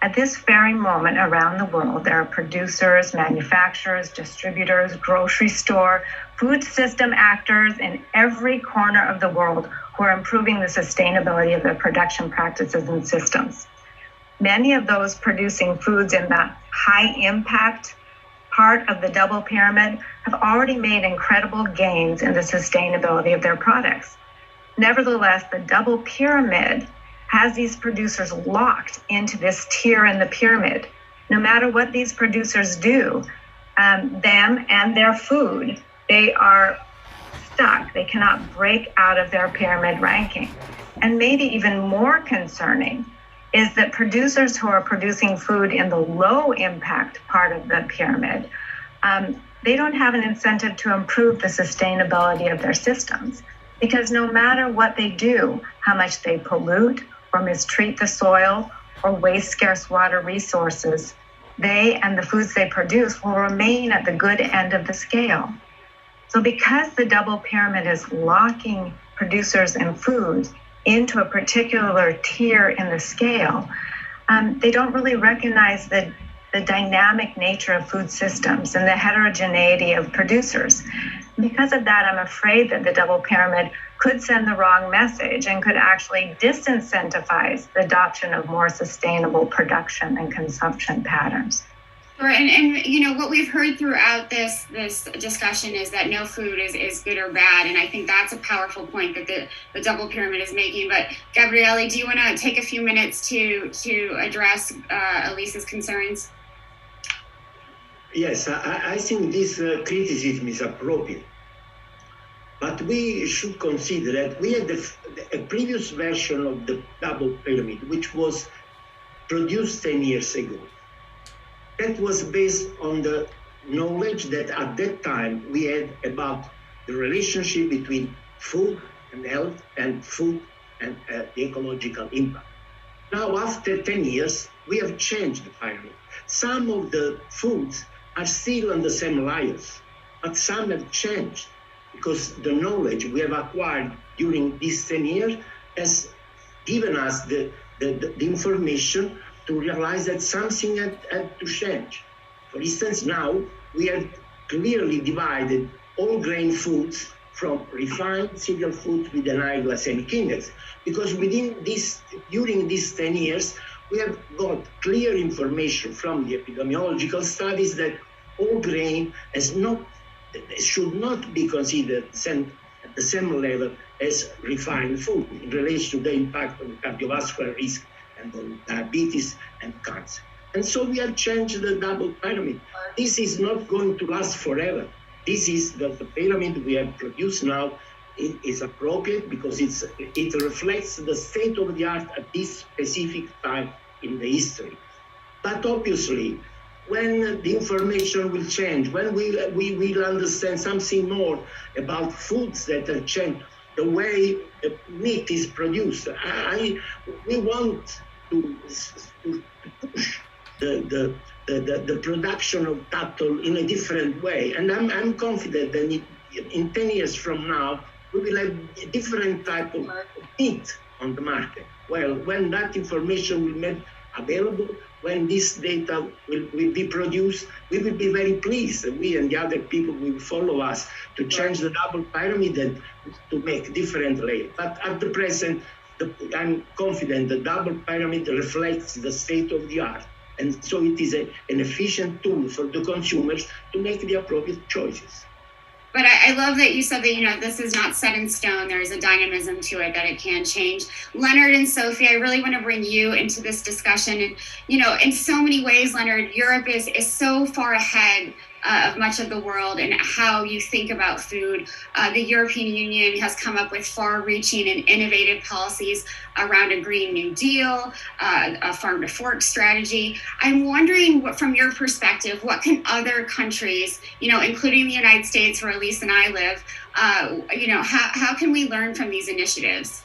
At this very moment around the world, there are producers, manufacturers, distributors, grocery store, food system actors in every corner of the world who are improving the sustainability of their production practices and systems. Many of those producing foods in the high impact part of the double pyramid have already made incredible gains in the sustainability of their products. Nevertheless, the double pyramid has these producers locked into this tier in the pyramid. No matter what these producers do, them and their food, they are stuck. They cannot break out of their pyramid ranking. And maybe even more concerning is that producers who are producing food in the low impact part of the pyramid, they don't have an incentive to improve the sustainability of their systems, because no matter what they do, how much they pollute or mistreat the soil or waste scarce water resources, they and the foods they produce will remain at the good end of the scale. So because the double pyramid is locking producers and food into a particular tier in the scale, they don't really recognize the dynamic nature of food systems and the heterogeneity of producers. Because of that, I'm afraid that the double pyramid could send the wrong message and could actually disincentivize the adoption of more sustainable production and consumption patterns. Sure, and you know what we've heard throughout this discussion is that no food is good or bad, and I think that's a powerful point that the double pyramid is making. But Gabriele, do you want to take a few minutes to address Elise's concerns? Yes, I think this criticism is appropriate. But we should consider that we had a previous version of the double pyramid, which was produced 10 years ago. That was based on the knowledge that at that time we had about the relationship between food and health and food and the ecological impact. Now, after 10 years, we have changed the pyramid. Some of the foods are still on the same layers, but some have changed because the knowledge we have acquired during these 10 years has given us the information to realize that something had to change. For instance, now we have clearly divided all grain foods from refined cereal foods with an high glycemic index, because during these 10 years, we have got clear information from the epidemiological studies that all grain should not be considered at the same level as refined food in relation to the impact on cardiovascular risk and on diabetes and cancer. And so we have changed the double pyramid. This is not going to last forever. This is the pyramid we have produced now is appropriate because it reflects the state of the art at this specific time in the history. But obviously, when the information will change, when we will understand something more about foods that have changed, the way meat is produced, we want to push the production of cattle in a different way. And I'm confident that in 10 years from now, we will have a different type of meat on the market. Well, when that information will be made available, when this data will be produced, we will be very pleased. We and the other people will follow us to change the double pyramid and to make different layers. But at the present, I'm confident the double pyramid reflects the state of the art. And so it is an efficient tool for the consumers to make the appropriate choices. But I love that you said that, this is not set in stone. There is a dynamism to it that it can change. Leonard and Sophie, I really want to bring you into this discussion. And, in so many ways, Leonard, Europe is so far ahead of much of the world and how you think about food. The European Union has come up with far-reaching and innovative policies around a Green New Deal, a farm-to-fork strategy. I'm wondering, from your perspective, what can other countries, including the United States, where Elise and I live, how can we learn from these initiatives?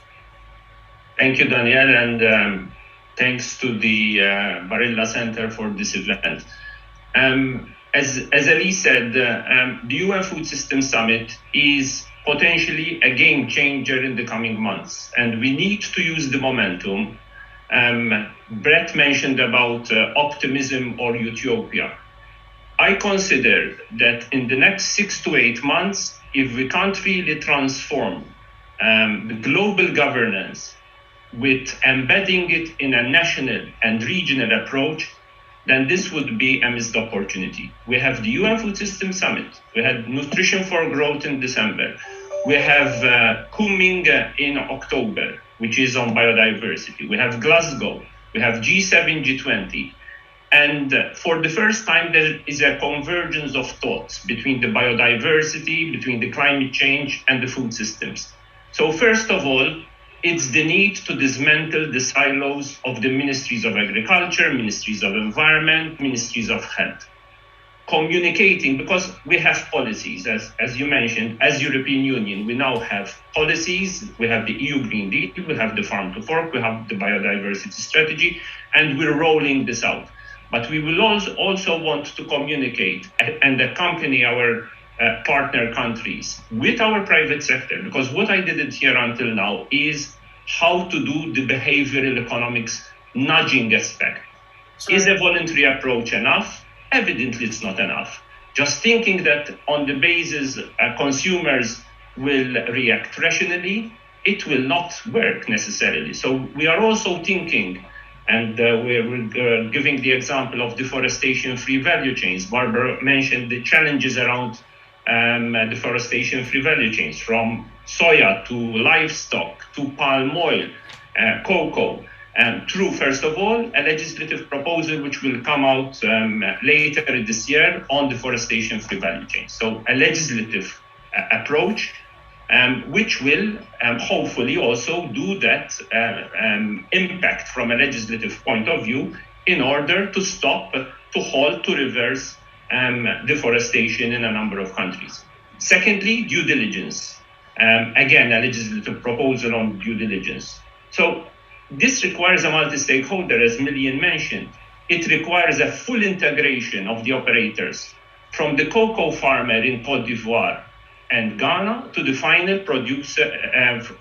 Thank you, Danielle, and thanks to the Barilla Center for this event. As Elise said, the UN Food System Summit is potentially a game changer in the coming months, and we need to use the momentum. Brett mentioned about optimism or utopia. I consider that in the next 6 to 8 months, if we can't really transform the global governance with embedding it in a national and regional approach, then this would be a missed opportunity. We have the UN Food System Summit. We had Nutrition for Growth in December. We have Kunming in October, which is on biodiversity. We have Glasgow. We have G7, G20. And for the first time, there is a convergence of thoughts between the biodiversity, between the climate change and the food systems. So first of all, it's the need to dismantle the silos of the ministries of agriculture, ministries of environment, ministries of health. Communicating, because we have policies, as you mentioned, as European Union, we now have policies, we have the EU Green Deal, we have the Farm to Fork, we have the biodiversity strategy, and we're rolling this out. But we will also want to communicate and accompany our partner countries with our private sector, because what I didn't hear until now is how to do the behavioral economics nudging aspect. Sure. Is a voluntary approach enough? Evidently, it's not enough. Just thinking that on the basis consumers will react rationally, it will not work necessarily. So we are also thinking, and we're giving the example of deforestation-free value chains. Barbara mentioned the challenges around deforestation-free value chains, from soya to livestock to palm oil, cocoa. Through, first of all, a legislative proposal which will come out later this year on deforestation-free value chains. So a legislative approach which will hopefully also do that impact from a legislative point of view in order to stop, to halt, to reverse deforestation in a number of countries. Secondly, due diligence. Again, a legislative proposal on due diligence. So this requires a multi-stakeholder, as Millian mentioned. It requires a full integration of the operators, from the cocoa farmer in Côte d'Ivoire and Ghana to the final producer,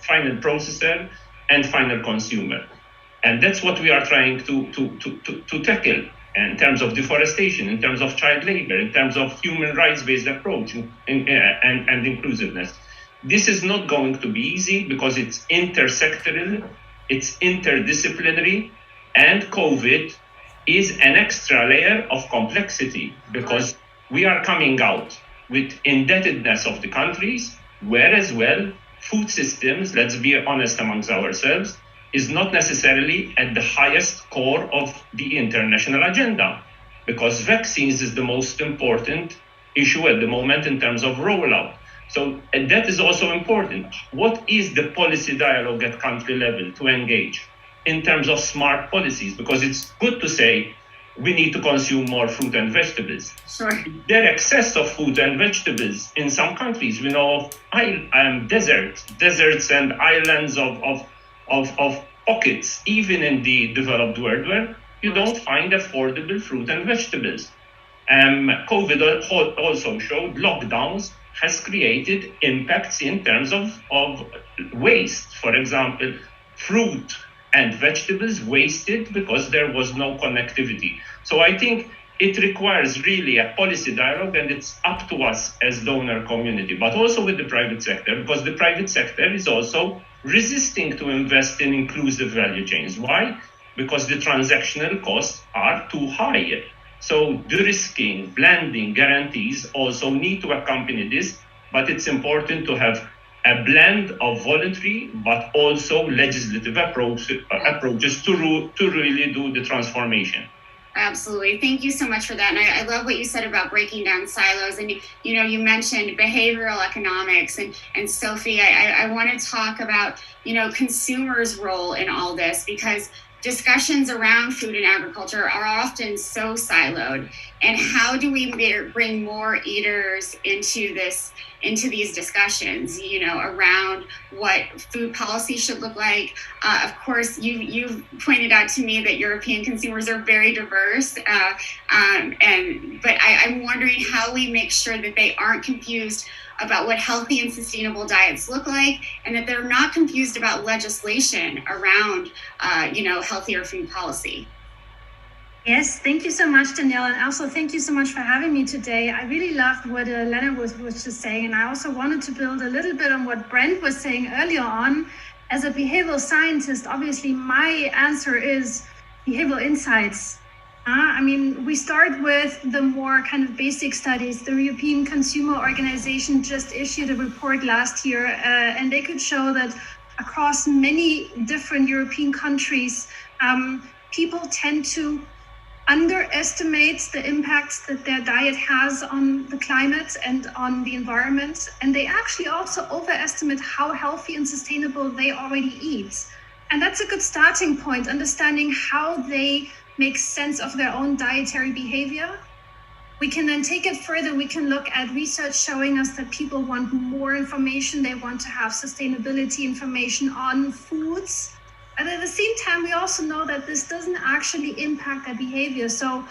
final processor, and final consumer. And that's what we are trying to tackle in terms of deforestation, in terms of child labor, in terms of human rights-based approach and inclusiveness. This is not going to be easy because it's intersectoral, it's interdisciplinary, and COVID is an extra layer of complexity because we are coming out with indebtedness of the countries, where as well food systems, let's be honest amongst ourselves, is not necessarily at the highest core of the international agenda, because vaccines is the most important issue at the moment in terms of rollout. So, and that is also important. What is the policy dialogue at country level to engage in terms of smart policies? Because it's good to say we need to consume more fruit and vegetables. Sure. There are excess of fruit and vegetables in some countries. We know of deserts and islands of pockets, even in the developed world, where you don't find affordable fruit and vegetables. COVID also showed lockdowns has created impacts in terms of waste. For example, fruit and vegetables wasted because there was no connectivity. So I think it requires really a policy dialogue, and it's up to us as donor community, but also with the private sector, because the private sector is also resisting to invest in inclusive value chains. Why? Because the transactional costs are too high. So de-risking, blending, guarantees also need to accompany this, but it's important to have a blend of voluntary but also legislative approaches to really do the transformation. Absolutely. Thank you so much for that. And I love what you said about breaking down silos. And, you mentioned behavioral economics. And Sophie, I want to talk about, consumers' role in all this, because discussions around food and agriculture are often so siloed. And how do we bring more eaters into these discussions, around what food policy should look like? Of course, you've pointed out to me that European consumers are very diverse, but I'm wondering how we make sure that they aren't confused about what healthy and sustainable diets look like, and that they're not confused about legislation around, healthier food policy. Yes, thank you so much, Danielle. And also thank you so much for having me today. I really loved what Leonard was just saying. And I also wanted to build a little bit on what Brent was saying earlier on. As a behavioral scientist, obviously my answer is behavioral insights. We start with the more kind of basic studies. The European Consumer Organization just issued a report last year, and they could show that across many different European countries, people tend to underestimate the impacts that their diet has on the climate and on the environment. And they actually also overestimate how healthy and sustainable they already eat. And that's a good starting point, understanding how they make sense of their own dietary behavior. We can then take it further. We can look at research showing us that people want more information. They want to have sustainability information on foods. But at the same time, we also know that this doesn't actually impact their behavior. So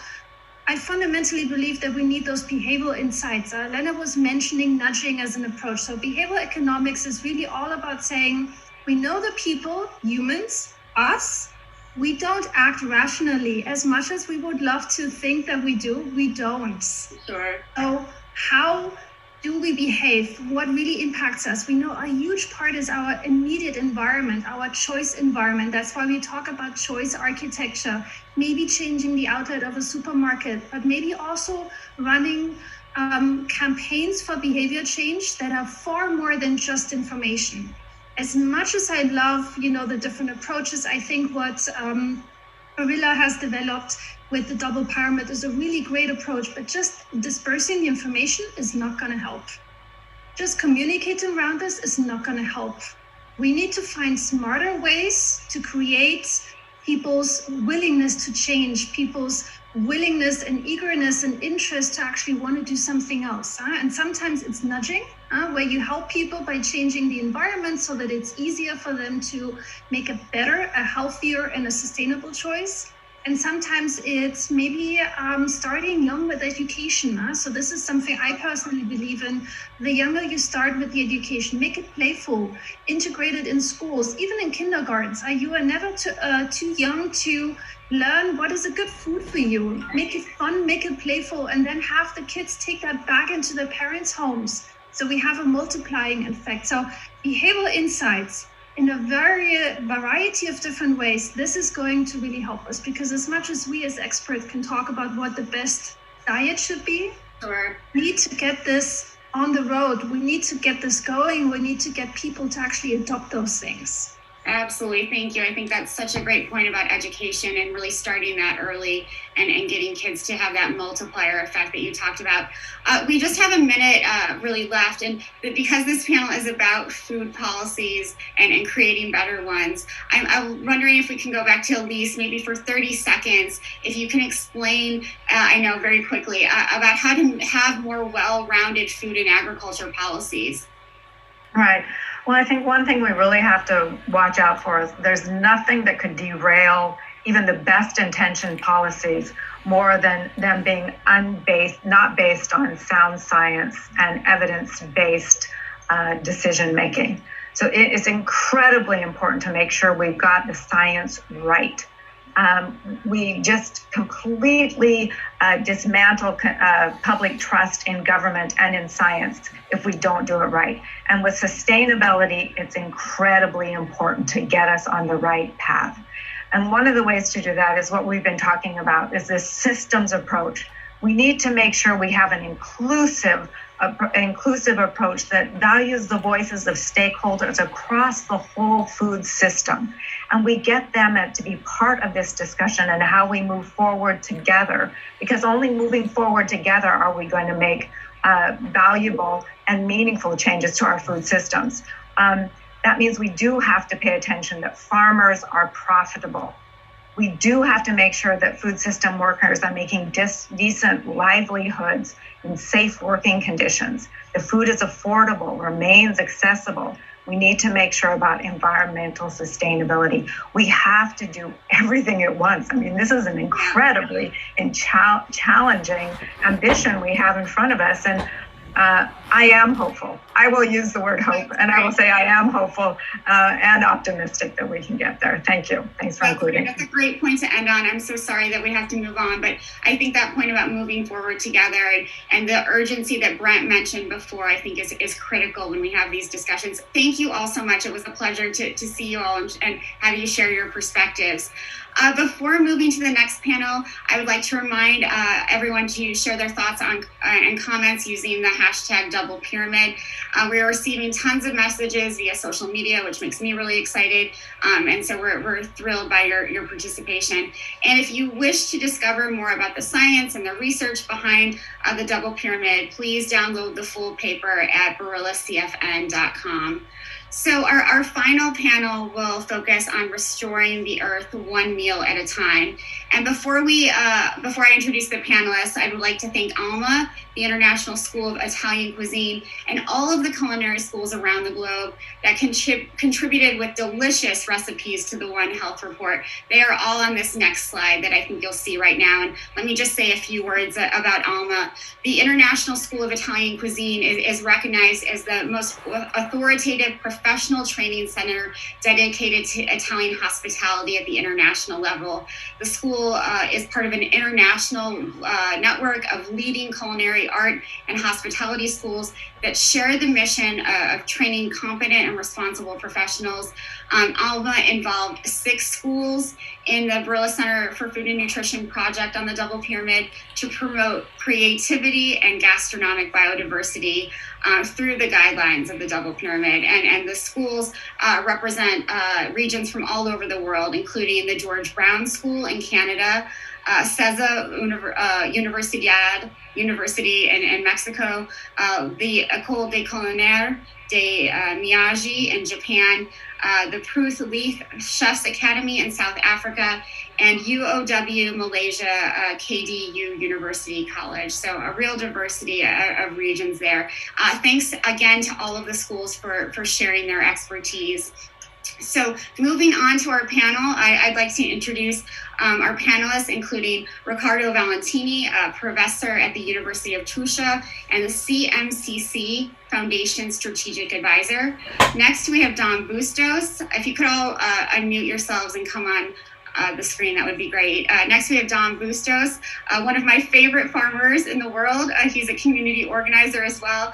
I fundamentally believe that we need those behavioral insights. Leonard was mentioning nudging as an approach. So behavioral economics is really all about saying, we know the people, humans, us, we don't act rationally. As much as we would love to think that we do, we don't. Sure. So how do we behave? What really impacts us? We know a huge part is our immediate environment, our choice environment. That's why we talk about choice architecture, maybe changing the outlet of a supermarket, but maybe also running campaigns for behavior change that are far more than just information. As much as I love, the different approaches, I think what Barilla has developed with the double pyramid is a really great approach, but just dispersing the information is not going to help. Just communicating around this is not going to help. We need to find smarter ways to create people's willingness to change, people's willingness and eagerness and interest to actually want to do something else. And sometimes it's nudging, where you help people by changing the environment so that it's easier for them to make a better, a healthier, and a sustainable choice. And sometimes it's maybe starting young with education. So this is something I personally believe in. The younger you start with the education, make it playful, integrate it in schools, even in kindergartens. You are never too young to learn what is a good food for you. Make it fun, make it playful, and then have the kids take that back into their parents' homes. So we have a multiplying effect. So behavioral insights, in a variety of different ways, this is going to really help us, because as much as we as experts can talk about what the best diet should be, Sure. we need to get this on the road. We need to get this going. We need to get people to actually adopt those things. Absolutely. Thank you. I think that's such a great point about education and really starting that early and getting kids to have that multiplier effect that you talked about. We just have a minute really left. And because this panel is about food policies and creating better ones, I'm wondering if we can go back to Elise, maybe for 30 seconds, if you can explain, I know very quickly, about how to have more well-rounded food and agriculture policies. Right. Well, I think one thing we really have to watch out for is there's nothing that could derail even the best intentioned policies more than them being not based on sound science and evidence-based decision making. So it is incredibly important to make sure we've got the science right. We just completely dismantle public trust in government and in science if we don't do it right. And with sustainability, it's incredibly important to get us on the right path. And one of the ways to do that is what we've been talking about, is this systems approach. We need to make sure we have an inclusive an inclusive approach that values the voices of stakeholders across the whole food system. And we get them to be part of this discussion and how we move forward together, because only moving forward together are we going to make valuable and meaningful changes to our food systems. That means we do have to pay attention that farmers are profitable. We do have to make sure that food system workers are making decent livelihoods in safe working conditions. The food is affordable, remains accessible. We need to make sure about environmental sustainability. We have to do everything at once. I mean, this is an incredibly challenging ambition we have in front of us. And I am hopeful. I will use the word hope, and I will say I am hopeful and optimistic that we can get there. Thank you. Thanks for including. That's a great point to end on. I'm so sorry that we have to move on, but I think that point about moving forward together and the urgency that Brent mentioned before, I think is critical when we have these discussions. Thank you all so much. It was a pleasure to see you all and have you share your perspectives. Before moving to the next panel, I would like to remind everyone to share their thoughts on and comments using the hashtag Double Pyramid. We are receiving tons of messages via social media, which makes me really excited. And so we're thrilled by your participation. And if you wish to discover more about the science and the research behind the Double Pyramid, please download the full paper at barillacfn.com. So our final panel will focus on restoring the earth one meal at a time. And before I introduce the panelists, I would like to thank ALMA, the International School of Italian Cuisine, and all of the culinary schools around the globe that contributed with delicious recipes to the One Health Report. They are all on this next slide that I think you'll see right now. And let me just say a few words about ALMA. The International School of Italian Cuisine is recognized as the most authoritative professional training center dedicated to Italian hospitality at the international level. The school is part of an international network of leading culinary art and hospitality schools that share the mission of training competent and responsible professionals. ALMA involved 6 schools in the Barilla Center for Food and Nutrition project on the Double Pyramid to promote creativity and gastronomic biodiversity through the guidelines of the Double Pyramid. And the schools represent regions from all over the world, including the George Brown School in Canada, CESA University in Mexico, the École des Culinaires de Miyagi in Japan, the Pruth Leith Chefs Academy in South Africa, and UOW Malaysia KDU University College. So a real diversity of regions there. Thanks again to all of the schools for sharing their expertise. So moving on to our panel, I'd like to introduce our panelists, including Riccardo Valentini, a professor at the University of Tuscia and the CMCC Foundation Strategic Advisor. Next, we have Don Bustos. If you could all unmute yourselves and come on the screen, that would be great. Next, we have Don Bustos, one of my favorite farmers in the world. He's a community organizer as well,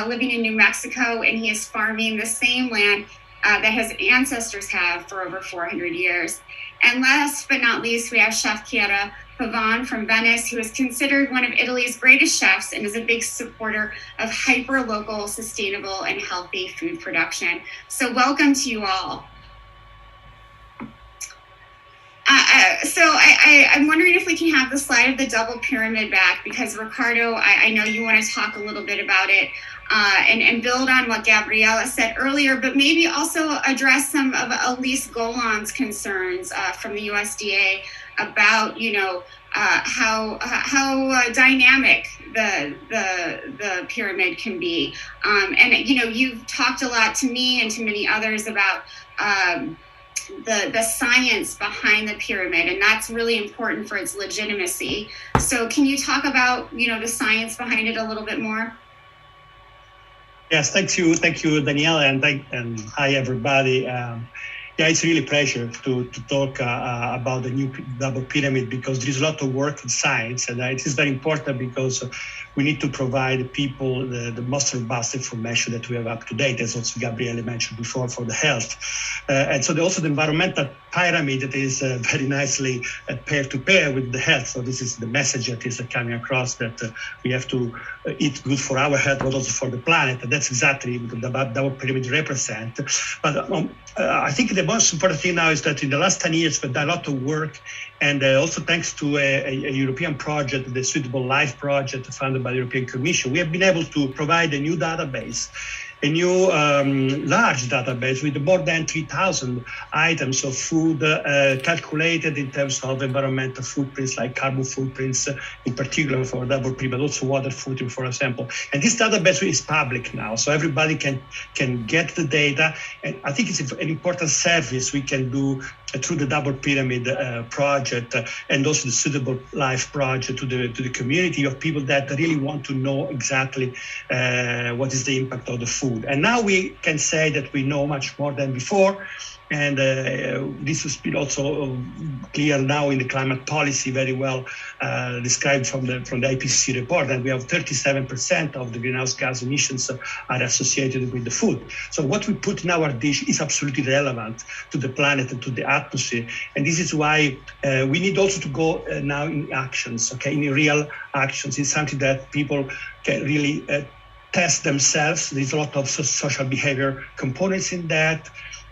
living in New Mexico, and he is farming the same land that his ancestors have for over 400 years. And last but not least, we have Chef Chiara Pavan from Venice, who is considered one of Italy's greatest chefs and is a big supporter of hyper-local, sustainable, and healthy food production. So welcome to you all. I'm wondering if we can have the slide of the Double Pyramid back, because Riccardo, I know you want to talk a little bit about it and build on what Gabriella said earlier, but maybe also address some of Elise Golan's concerns from the USDA about, how dynamic the pyramid can be. And you've talked a lot to me and to many others about the science behind the pyramid, and that's really important for its legitimacy. So can you talk about, the science behind it a little bit more? Yes, thank you, Daniela, and hi everybody. It's really a pleasure to talk about the new Double Pyramid, because there is a lot of work in science, and it is very important because we need to provide people the most robust information that we have up to date, as also Gabriele mentioned before, for the health. And so also the environmental pyramid that is very nicely pair to pair with the health. So this is the message that is coming across, that we have to eat good for our health, but also for the planet. And that's exactly what our pyramid represent. But I think the most important thing now is that in the last 10 years, we've done a lot of work, and also thanks to a European project, the Suitable Life project funded by the European Commission, we have been able to provide a new database, a new large database with more than 3,000 items of food calculated in terms of environmental footprints, like carbon footprints, in particular for double P, but also water footprint, for example. And this database is public now, so everybody can get the data. And I think it's an important service we can do through the Double Pyramid project and also the Suitable Life project to the community of people that really want to know exactly what is the impact of the food. And now we can say that we know much more than before. And this has been also clear now in the climate policy, very well described from the IPCC report. And we have 37% of the greenhouse gas emissions are associated with the food. So what we put in our dish is absolutely relevant to the planet and to the atmosphere. And this is why we need also to go now in actions, okay, in real actions. It's something that people can really test themselves. There's a lot of social behavior components in that.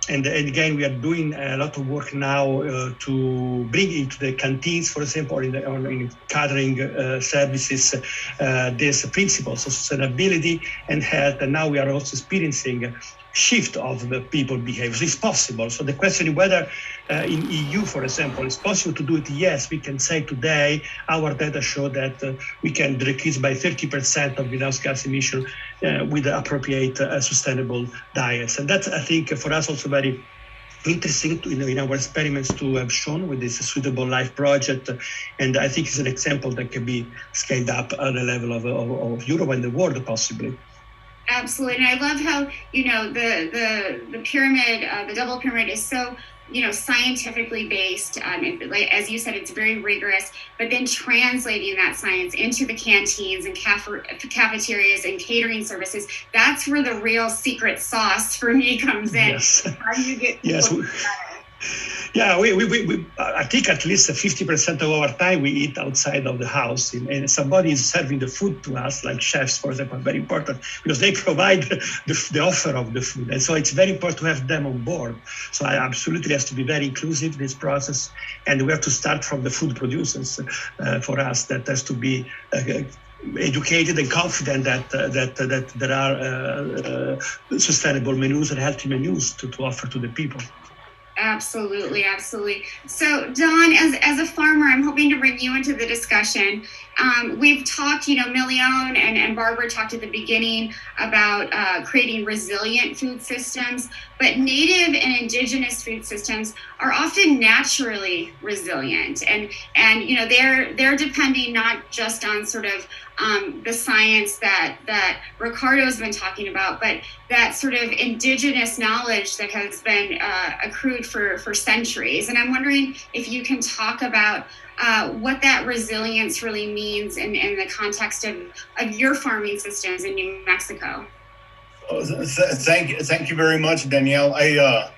And again, we are doing a lot of work now to bring into the canteens, for example, or in catering services, these principles of sustainability and health. And now we are also experiencing shift of the people behaviors. It's possible. So the question is whether in EU, for example, it's possible to do it. Yes, we can say today our data show that we can decrease by 30% of greenhouse gas emission with the appropriate sustainable diets. And that's, I think, for us also very interesting in our experiments to have shown with this Suitable Life project. And I think it's an example that can be scaled up at the level of Europe and the world possibly. Absolutely. And I love how, the pyramid, the double pyramid is so, scientifically based. Like, as you said, it's very rigorous, but then translating that science into the canteens and cafeterias and catering services, that's where the real secret sauce for me comes in. Yes. How do you get Yeah, we I think at least 50% of our time we eat outside of the house, and somebody is serving the food to us, like chefs, for example, very important, because they provide the offer of the food. And so it's very important to have them on board. So I absolutely has to be very inclusive in this process. And we have to start from the food producers for us, that has to be educated and confident that there are sustainable menus and healthy menus to offer to the people. Absolutely, absolutely. So, Don, as a farmer, I'm hoping to bring you into the discussion. We've talked, Milione and Barbara talked at the beginning about creating resilient food systems, but native and indigenous food systems are often naturally resilient, and they're depending not just on sort of the science that Ricardo's been talking about, but that sort of indigenous knowledge that has been accrued for centuries. And I'm wondering if you can talk about what that resilience really means in the context of your farming systems in New Mexico. Thank you very much, Danielle. I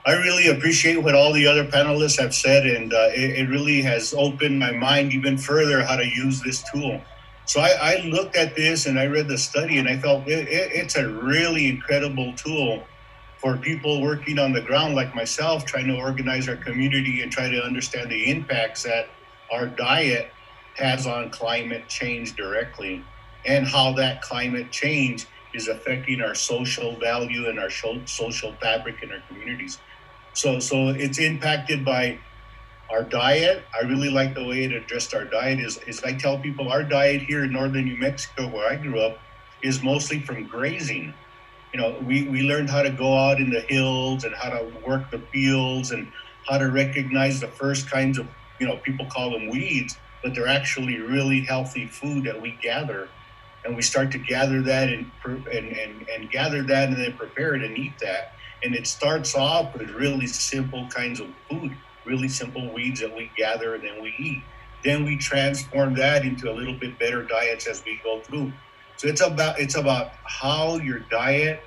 really appreciate what all the other panelists have said, and it really has opened my mind even further how to use this tool. So I looked at this and I read the study, and I felt it's a really incredible tool for people working on the ground like myself, trying to organize our community and try to understand the impacts that our diet has on climate change directly, and how that climate change is affecting our social value and our social fabric in our communities. So it's impacted by our diet. I really like the way it addressed our diet. Is I tell people our diet here in northern New Mexico, where I grew up, is mostly from grazing. We learned how to go out in the hills and how to work the fields and how to recognize the first kinds of, people call them weeds, but they're actually really healthy food that we gather. And we start to gather that and gather that and then prepare it and eat that. And it starts off with really simple kinds of food, really simple weeds that we gather and then we eat. Then we transform that into a little bit better diets as we go through. So it's about how your diet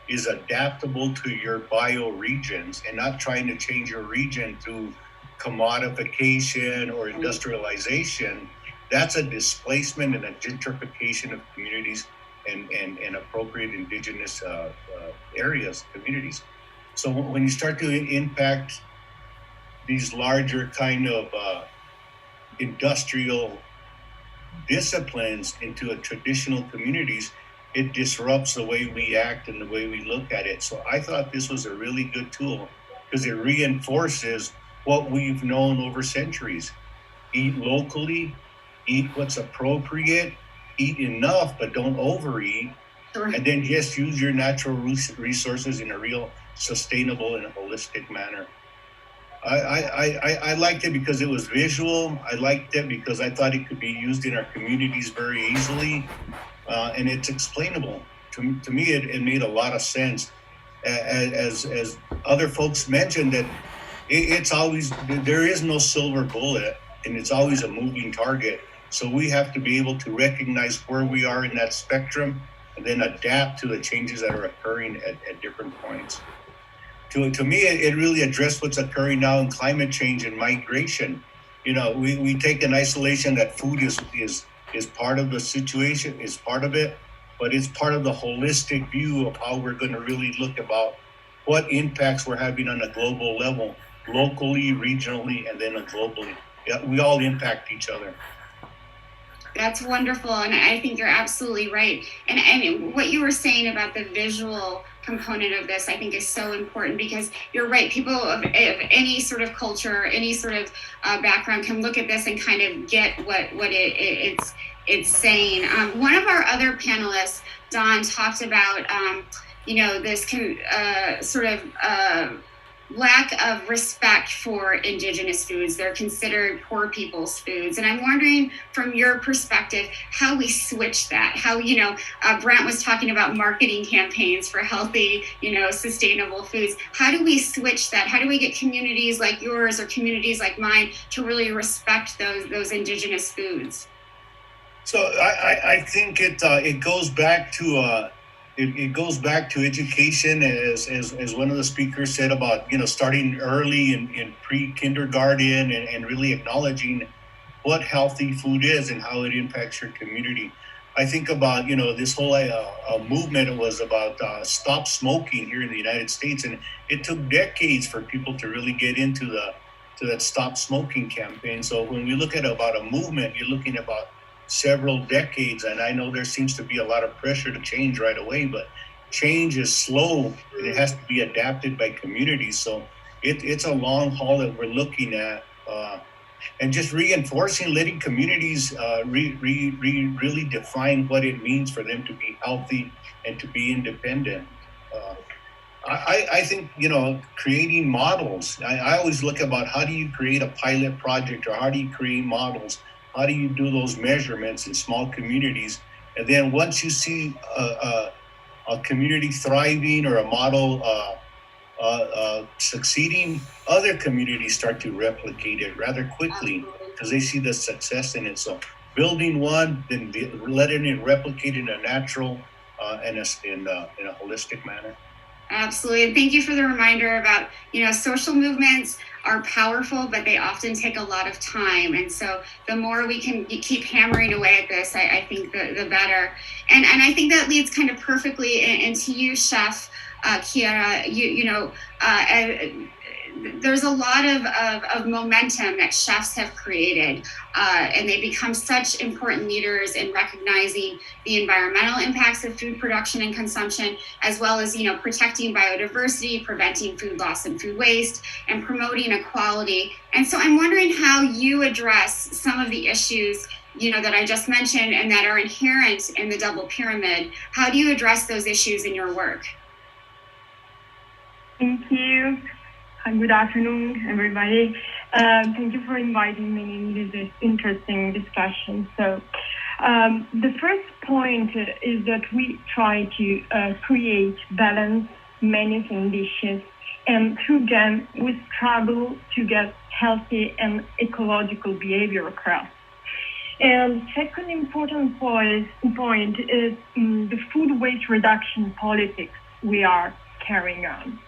is adaptable to your bioregions and not trying to change your region through commodification or industrialization, that's a displacement and a gentrification of communities and appropriate indigenous areas, communities. So when you start to impact these larger kind of industrial disciplines into a traditional communities, it disrupts the way we act and the way we look at it. So I thought this was a really good tool because it reinforces what we've known over centuries. Eat locally, eat what's appropriate, eat enough, but don't overeat. Sure. And then just use your natural resources in a real sustainable and holistic manner. I liked it because it was visual. I liked it because I thought it could be used in our communities very easily. And it's explainable. To me, it made a lot of sense. As other folks mentioned, that it's always, there is no silver bullet, and it's always a moving target. So we have to be able to recognize where we are in that spectrum and then adapt to the changes that are occurring at different points. To me, it really addressed what's occurring now in climate change and migration. You know, we take in isolation that food is part of the situation, is part of it, but it's part of the holistic view of how we're going to really look about what impacts we're having on a global level, locally, regionally, and then globally. Yeah, we all impact each other. That's wonderful, and I think you're absolutely right. And what you were saying about the visual component of this, I think, is so important, because you're right. People of any sort of culture, any sort of background can look at this and kind of get what it's saying. One of our other panelists, Don, talked about this sort of lack of respect for indigenous foods. They're considered poor people's foods. And I'm wondering, from your perspective, how we switch that. How, Brent was talking about marketing campaigns for healthy, sustainable foods. How do we switch that? How do we get communities like yours or communities like mine to really respect those indigenous foods? So I think it goes back to it goes back to education, as one of the speakers said about starting early in pre-kindergarten and really acknowledging what healthy food is and how it impacts your community. I think about this whole movement was about stop smoking here in the United States, and it took decades for people to really get into that stop smoking campaign. So when we look at about a movement, you're looking about several decades, and I know there seems to be a lot of pressure to change right away, but change is slow and it has to be adapted by communities. So it's a long haul that we're looking at, and just reinforcing, letting communities really define what it means for them to be healthy and to be independent. I think, creating models. I always look about how do you create a pilot project, or how do you create models? How do you do those measurements in small communities? And then once you see a community thriving or a model succeeding, other communities start to replicate it rather quickly because they see the success in it. So building one, then letting it replicate in a natural and in a holistic manner. Absolutely. And thank you for the reminder about, social movements are powerful, but they often take a lot of time. And so the more we can keep hammering away at this, I think the better. And I think that leads kind of perfectly into you, Chef Kiara. There's a lot of momentum that chefs have created, and they become such important leaders in recognizing the environmental impacts of food production and consumption, as well as, protecting biodiversity, preventing food loss and food waste, and promoting equality. And so I'm wondering how you address some of the issues, that I just mentioned and that are inherent in the double pyramid. How do you address those issues in your work? Thank you. Good afternoon, everybody. Thank you for inviting me into this interesting discussion. So the first point is that we try to create balanced menus and dishes, and through them we struggle to get healthy and ecological behavior across. And second important point is the food waste reduction politics. we are carrying on.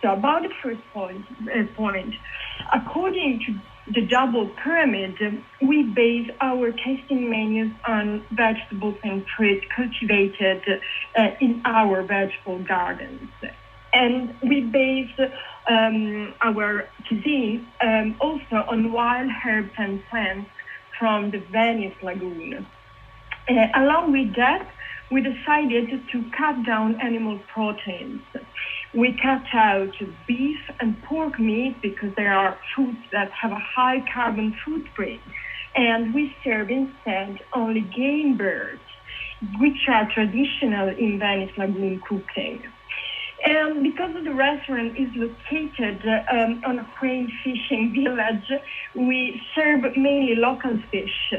So about the first point, according to the double pyramid, we base our tasting menus on vegetables and fruit cultivated in our vegetable gardens. And we base our cuisine also on wild herbs and plants from the Venice Lagoon. Along with that, we decided to cut down animal proteins. We cut out beef and pork meat because they are foods that have a high carbon footprint. And we serve instead only game birds, which are traditional in Venice Lagoon cooking. And because the restaurant is located on a crane fishing village, we serve mainly local fish,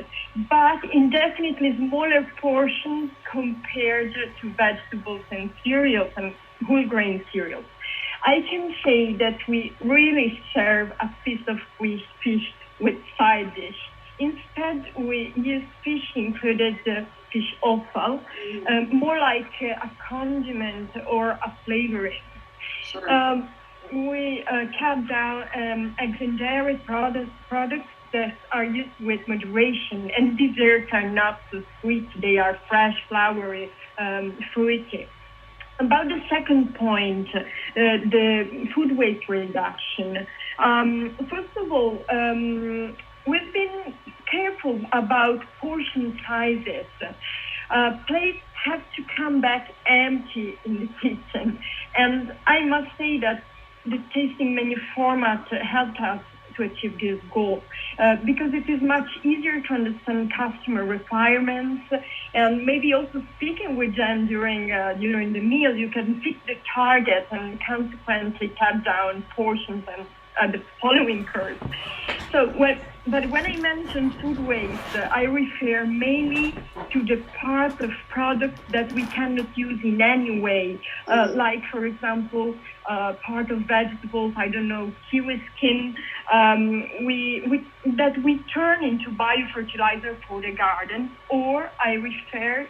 but in definitely smaller portions compared to vegetables and cereals and whole grain cereals. I can say that we really serve a piece of fish with side dish. Instead, we use fish included fish offal, more like a condiment or a flavoring. Sure. We cut down eggs and dairy products that are used with moderation, and desserts are not so sweet. They are fresh, flowery, fruity. About the second point, the food waste reduction. First of all, we've been careful about portion sizes. Plates have to come back empty in the kitchen. And I must say that the tasting menu format helped us to achieve this goal because it is much easier to understand customer requirements, and maybe also speaking with them during the meal, you can pick the target and consequently cut down portions and the following course. But when I mention food waste, I refer mainly to the part of products that we cannot use in any way, like, for example, part of vegetables, I don't know, kiwi skin, that we turn into biofertilizer for the garden, or I refer,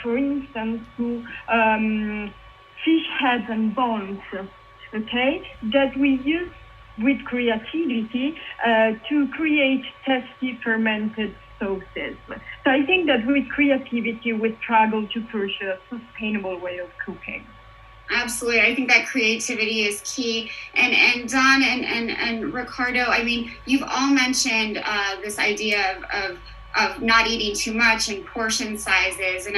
for instance, to fish heads and bones, okay, that we use with creativity to create tasty fermented sauces. So I think that with creativity, we struggle to pursue a sustainable way of cooking. Absolutely. I think that creativity is key. And Don and Ricardo, I mean, you've all mentioned this idea of not eating too much and portion sizes. And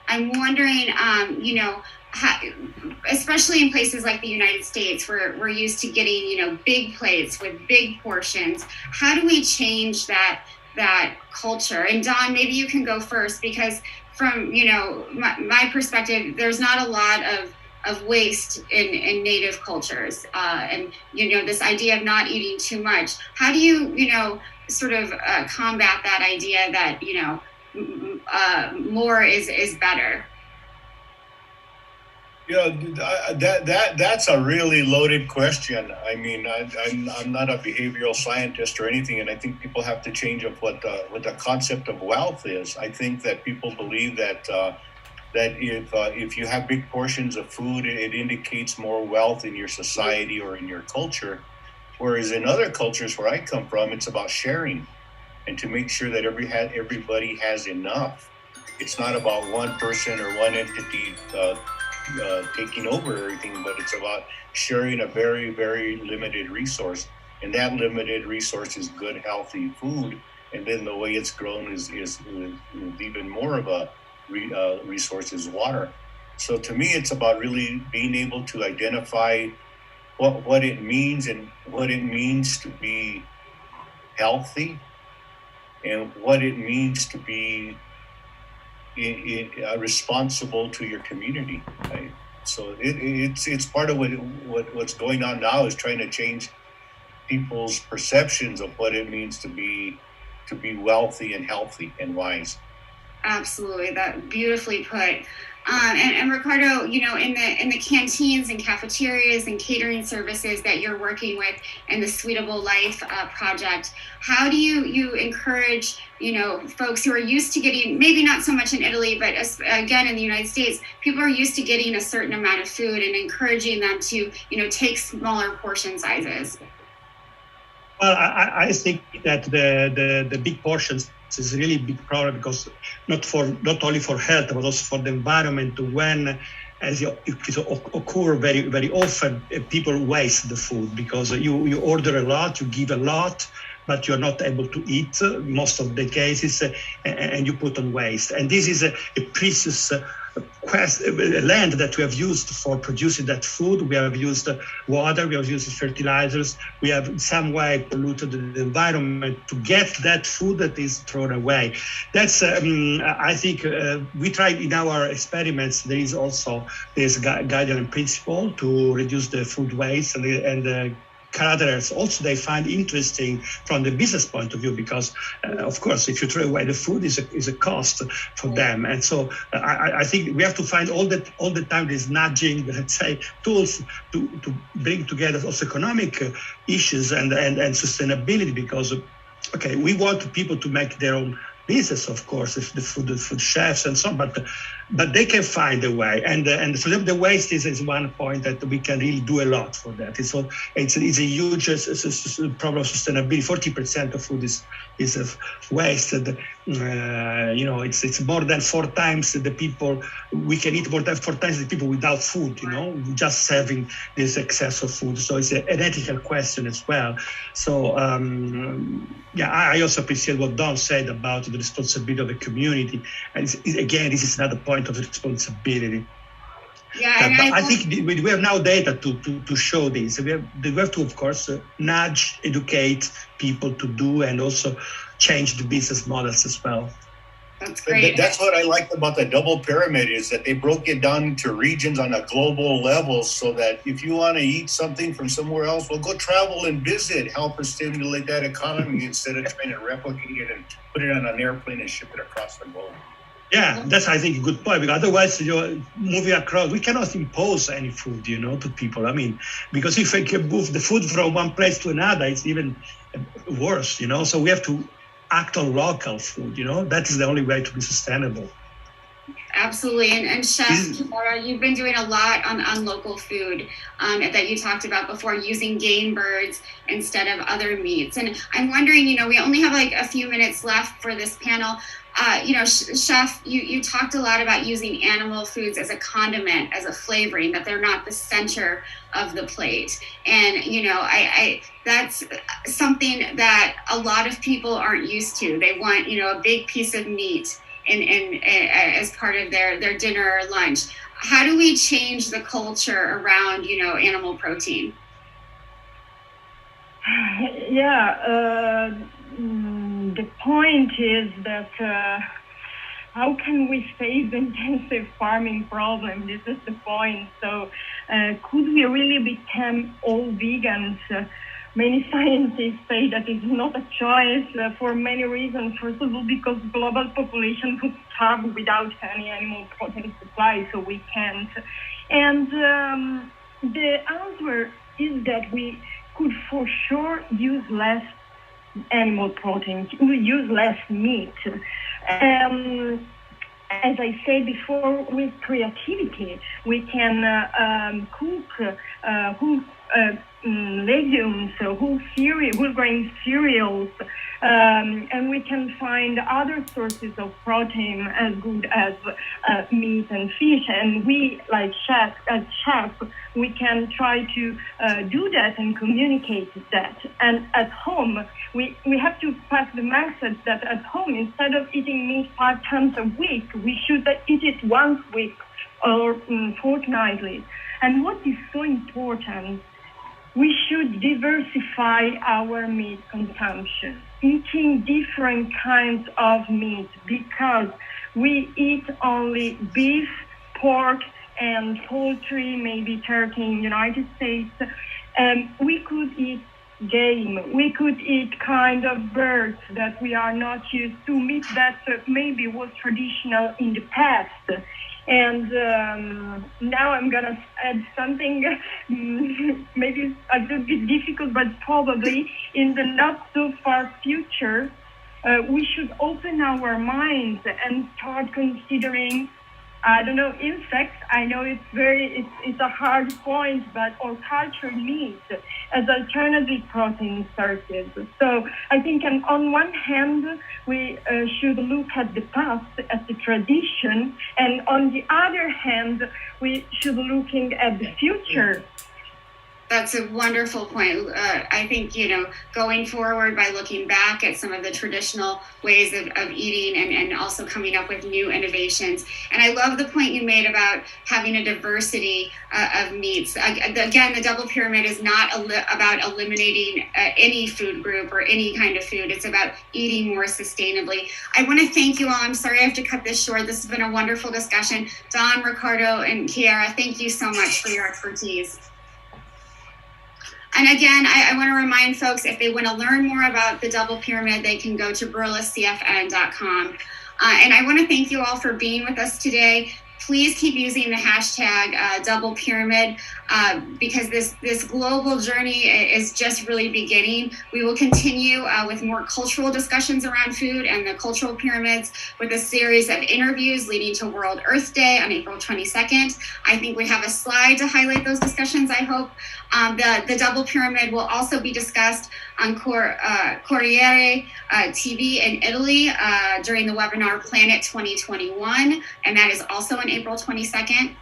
I'm wondering, how, especially in places like the United States, where we're used to getting, big plates with big portions. How do we change that culture? And Don, maybe you can go first, because from, my perspective, there's not a lot of waste in native cultures. And, this idea of not eating too much. How do you, sort of combat that idea that, more is better? That's a really loaded question. I mean, I'm not a behavioral scientist or anything, and I think people have to change up what the concept of wealth is. I think that people believe that if you have big portions of food, it indicates more wealth in your society or in your culture. Whereas in other cultures where I come from, it's about sharing and to make sure that everybody has enough. It's not about one person or one entity taking over everything, but it's about sharing a very, very limited resource. And that limited resource is good, healthy food. And then the way it's grown is even more of a resource is water. So to me, it's about really being able to identify what it means and what it means to be healthy and what it means to be responsible to your community. Right? So it's part of what's going on now is trying to change people's perceptions of what it means to be wealthy and healthy and wise. Absolutely, that beautifully put. And Ricardo, in the canteens and cafeterias and catering services that you're working with in the Sweetable Life project, how do you encourage, folks who are used to getting, maybe not so much in Italy, but again in the United States, people are used to getting a certain amount of food and encouraging them to, take smaller portion sizes? Well, I think that the big portions is really a big problem, because not only for health but also for the environment. When, as it occur very very often, people waste the food because you order a lot, you give a lot, but you're not able to eat most of the cases, and you put on waste. And this is a precious land that we have used for producing that food. We have used water, we have used fertilizers, we have in some way polluted the environment to get that food that is thrown away. That's, I think, we tried in our experiments. There is also this guideline principle to reduce the food waste, and caterers also they find interesting from the business point of view, because of course if you throw away the food is a cost for them. And so I think we have to find all the time this nudging, let's say, tools to bring together also economic issues and sustainability, because okay, we want people to make their own business, of course, if the food chefs and so on, but they can find a way. And so the waste is one point that we can really do a lot for that. It's a huge problem of sustainability. 40% of food is wasted. It's more than 4 times the people. We can eat more than 4 times the people without food. Just serving this excess of food. So it's an ethical question as well. So I also appreciate what Don said about the responsibility of the community. And again, this is another point of responsibility. Yeah, but I think we have now data to show this. We have to, of course, nudge, educate people to do, and also change the business models as well. That's great. That's what I liked about the double pyramid, is that they broke it down into regions on a global level, so that if you want to eat something from somewhere else, well, go travel and visit, help us stimulate that economy instead of trying to replicate it and put it on an airplane and ship it across the globe. Yeah, that's, I think, a good point, because otherwise you're moving across. We cannot impose any food, to people. I mean, because if I can move the food from one place to another, it's even worse, So we have to act on local food, That is the only way to be sustainable. Absolutely. And Chef Kimura, you've been doing a lot on local food that you talked about before, using game birds instead of other meats. And I'm wondering, we only have like a few minutes left for this panel. Chef, you talked a lot about using animal foods as a condiment, as a flavoring, that they're not the center of the plate. And, I that's something that a lot of people aren't used to. They want, a big piece of meat as part of their dinner or lunch. How do we change the culture around, animal protein? The point is that how can we face the intensive farming problem? This is the point. So could we really become all vegans? Many scientists say that it's not a choice for many reasons. First of all, because global population would starve without any animal protein supply, so we can't. And the answer is that we could for sure use less animal protein, we use less meat. As I said before, with creativity, we can cook legumes, whole grain cereals, and we can find other sources of protein as good as meat and fish. And we, like chefs, we can try to do that and communicate that. And at home, we have to pass the message that at home, instead of eating meat 5 times a week, we should eat it once a week or fortnightly. And what is so important, we should diversify our meat consumption, eating different kinds of meat, because we eat only beef, pork, and poultry, maybe turkey in the United States. We could eat game. We could eat kind of birds that we are not used to, meat that maybe was traditional in the past. And now I'm going to add something maybe a little bit difficult, but probably in the not so far future, we should open our minds and start considering, I don't know, insects. I know it's a hard point, but our culture needs as alternative protein sources. So I think on one hand, we should look at the past, at the tradition, and on the other hand, we should looking at the future. That's a wonderful point. I think, going forward by looking back at some of the traditional ways of eating and also coming up with new innovations. And I love the point you made about having a diversity of meats. Again, the double pyramid is not about eliminating any food group or any kind of food. It's about eating more sustainably. I want to thank you all. I'm sorry I have to cut this short. This has been a wonderful discussion. Don, Ricardo, and Chiara, thank you so much for your expertise. And again, I want to remind folks, if they want to learn more about the double pyramid, they can go to barillascfn.com. And I want to thank you all for being with us today. Please keep using the hashtag double pyramid because this global journey is just really beginning. We will continue with more cultural discussions around food and the cultural pyramids with a series of interviews leading to World Earth Day on April 22nd. I think we have a slide to highlight those discussions, I hope. The double pyramid will also be discussed on Corriere TV in Italy during the webinar Planet 2021, and that is also on April 22nd.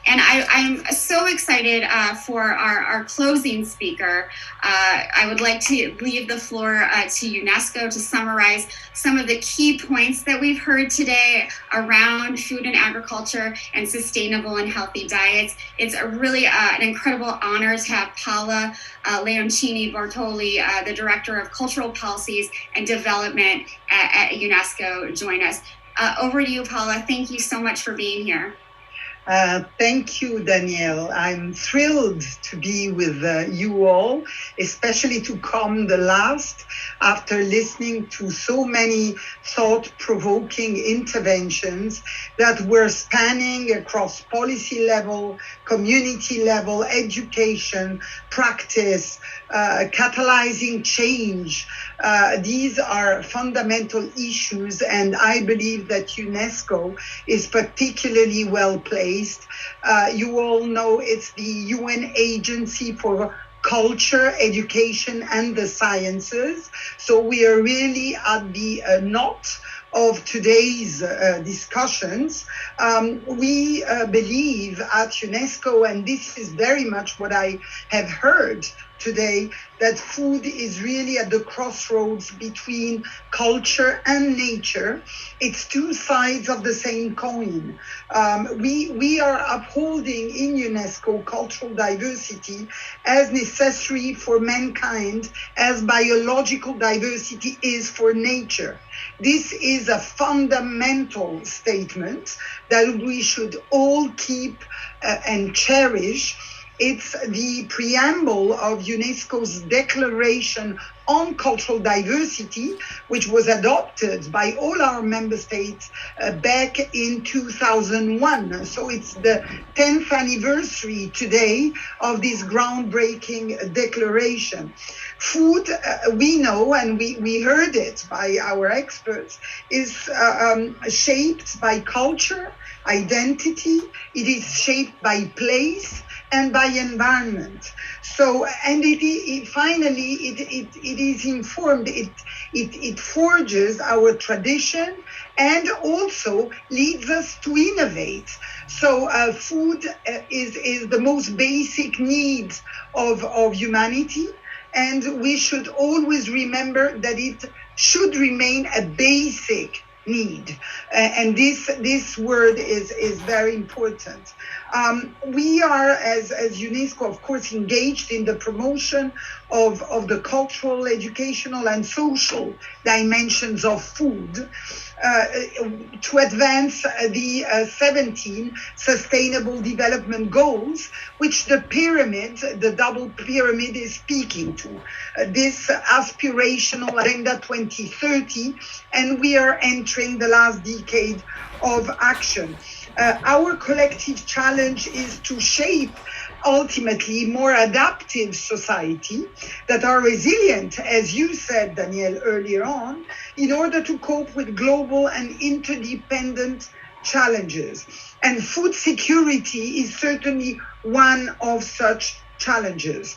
And I'm so excited for our closing speaker. I would like to leave the floor to UNESCO to summarize some of the key points that we've heard today around food and agriculture and sustainable and healthy diets. It's really an incredible honor to have Paola Leoncini Bartoli, the Director of Cultural Policies and Development at UNESCO, join us. Over to you, Paola. Thank you so much for being here. Thank you, Danielle. I'm thrilled to be with you all, especially to come the last after listening to so many thought-provoking interventions that were spanning across policy level, community level, education, practice, catalyzing change. These are fundamental issues, and I believe that UNESCO is particularly well placed. You all know it's the UN Agency for Culture, Education, and the Sciences. So we are really at the knot of today's discussions. We believe at UNESCO, and this is very much what I have heard today, that food is really at the crossroads between culture and nature. It's two sides of the same coin. We are upholding in UNESCO cultural diversity as necessary for mankind as biological diversity is for nature. This is a fundamental statement that we should all keep and cherish. It's the preamble of UNESCO's Declaration on Cultural Diversity, which was adopted by all our member states back in 2001. So it's the 10th anniversary today of this groundbreaking declaration. Food, we know, and we heard it by our experts, is shaped by culture, identity. It is shaped by place and by environment. So, and it is informed, it forges our tradition and also leads us to innovate. So food is the most basic need of humanity, and we should always remember that it should remain a basic need. And this word is very important. We are, as UNESCO, of course, engaged in the promotion of the cultural, educational, and social dimensions of food to advance the 17 Sustainable Development Goals, which the pyramid, the double pyramid, is speaking to. This aspirational Agenda 2030, and we are entering the last decade of action. Our collective challenge is to shape ultimately more adaptive society that are resilient, as you said, Danielle, earlier on, in order to cope with global and interdependent challenges. And food security is certainly one of such challenges.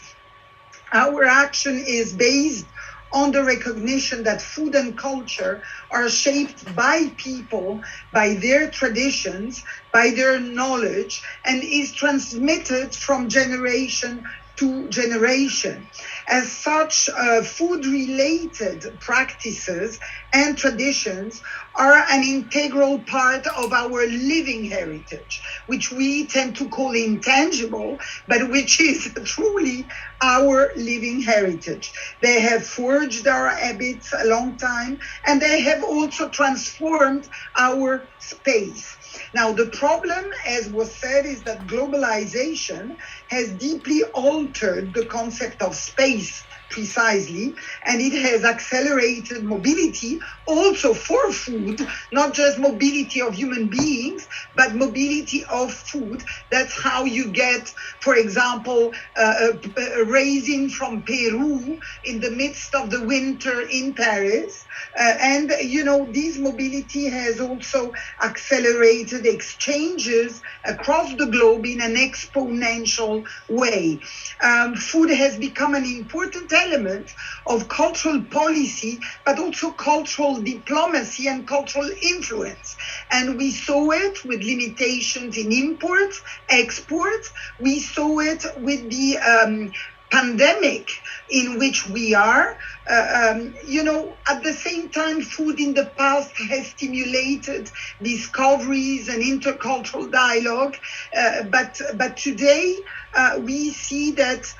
Our action is based on the recognition that food and culture are shaped by people, by their traditions, by their knowledge, and is transmitted from generation to generation. As such, food-related practices and traditions are an integral part of our living heritage, which we tend to call intangible, but which is truly our living heritage. They have forged our habits a long time, and they have also transformed our space. Now, the problem, as was said, is that globalization has deeply altered the concept of space precisely, and it has accelerated mobility also for food, not just mobility of human beings, but mobility of food. That's how you get, for example, raisin from Peru in the midst of the winter in Paris. And, you know, this mobility has also accelerated exchanges across the globe in an exponential way. Food has become an important element of cultural policy, but also cultural diplomacy and cultural influence. And we saw it with limitations in imports, exports. We saw it with the pandemic in which we are. You know, at the same time, food in the past has stimulated discoveries and intercultural dialogue. But today we see that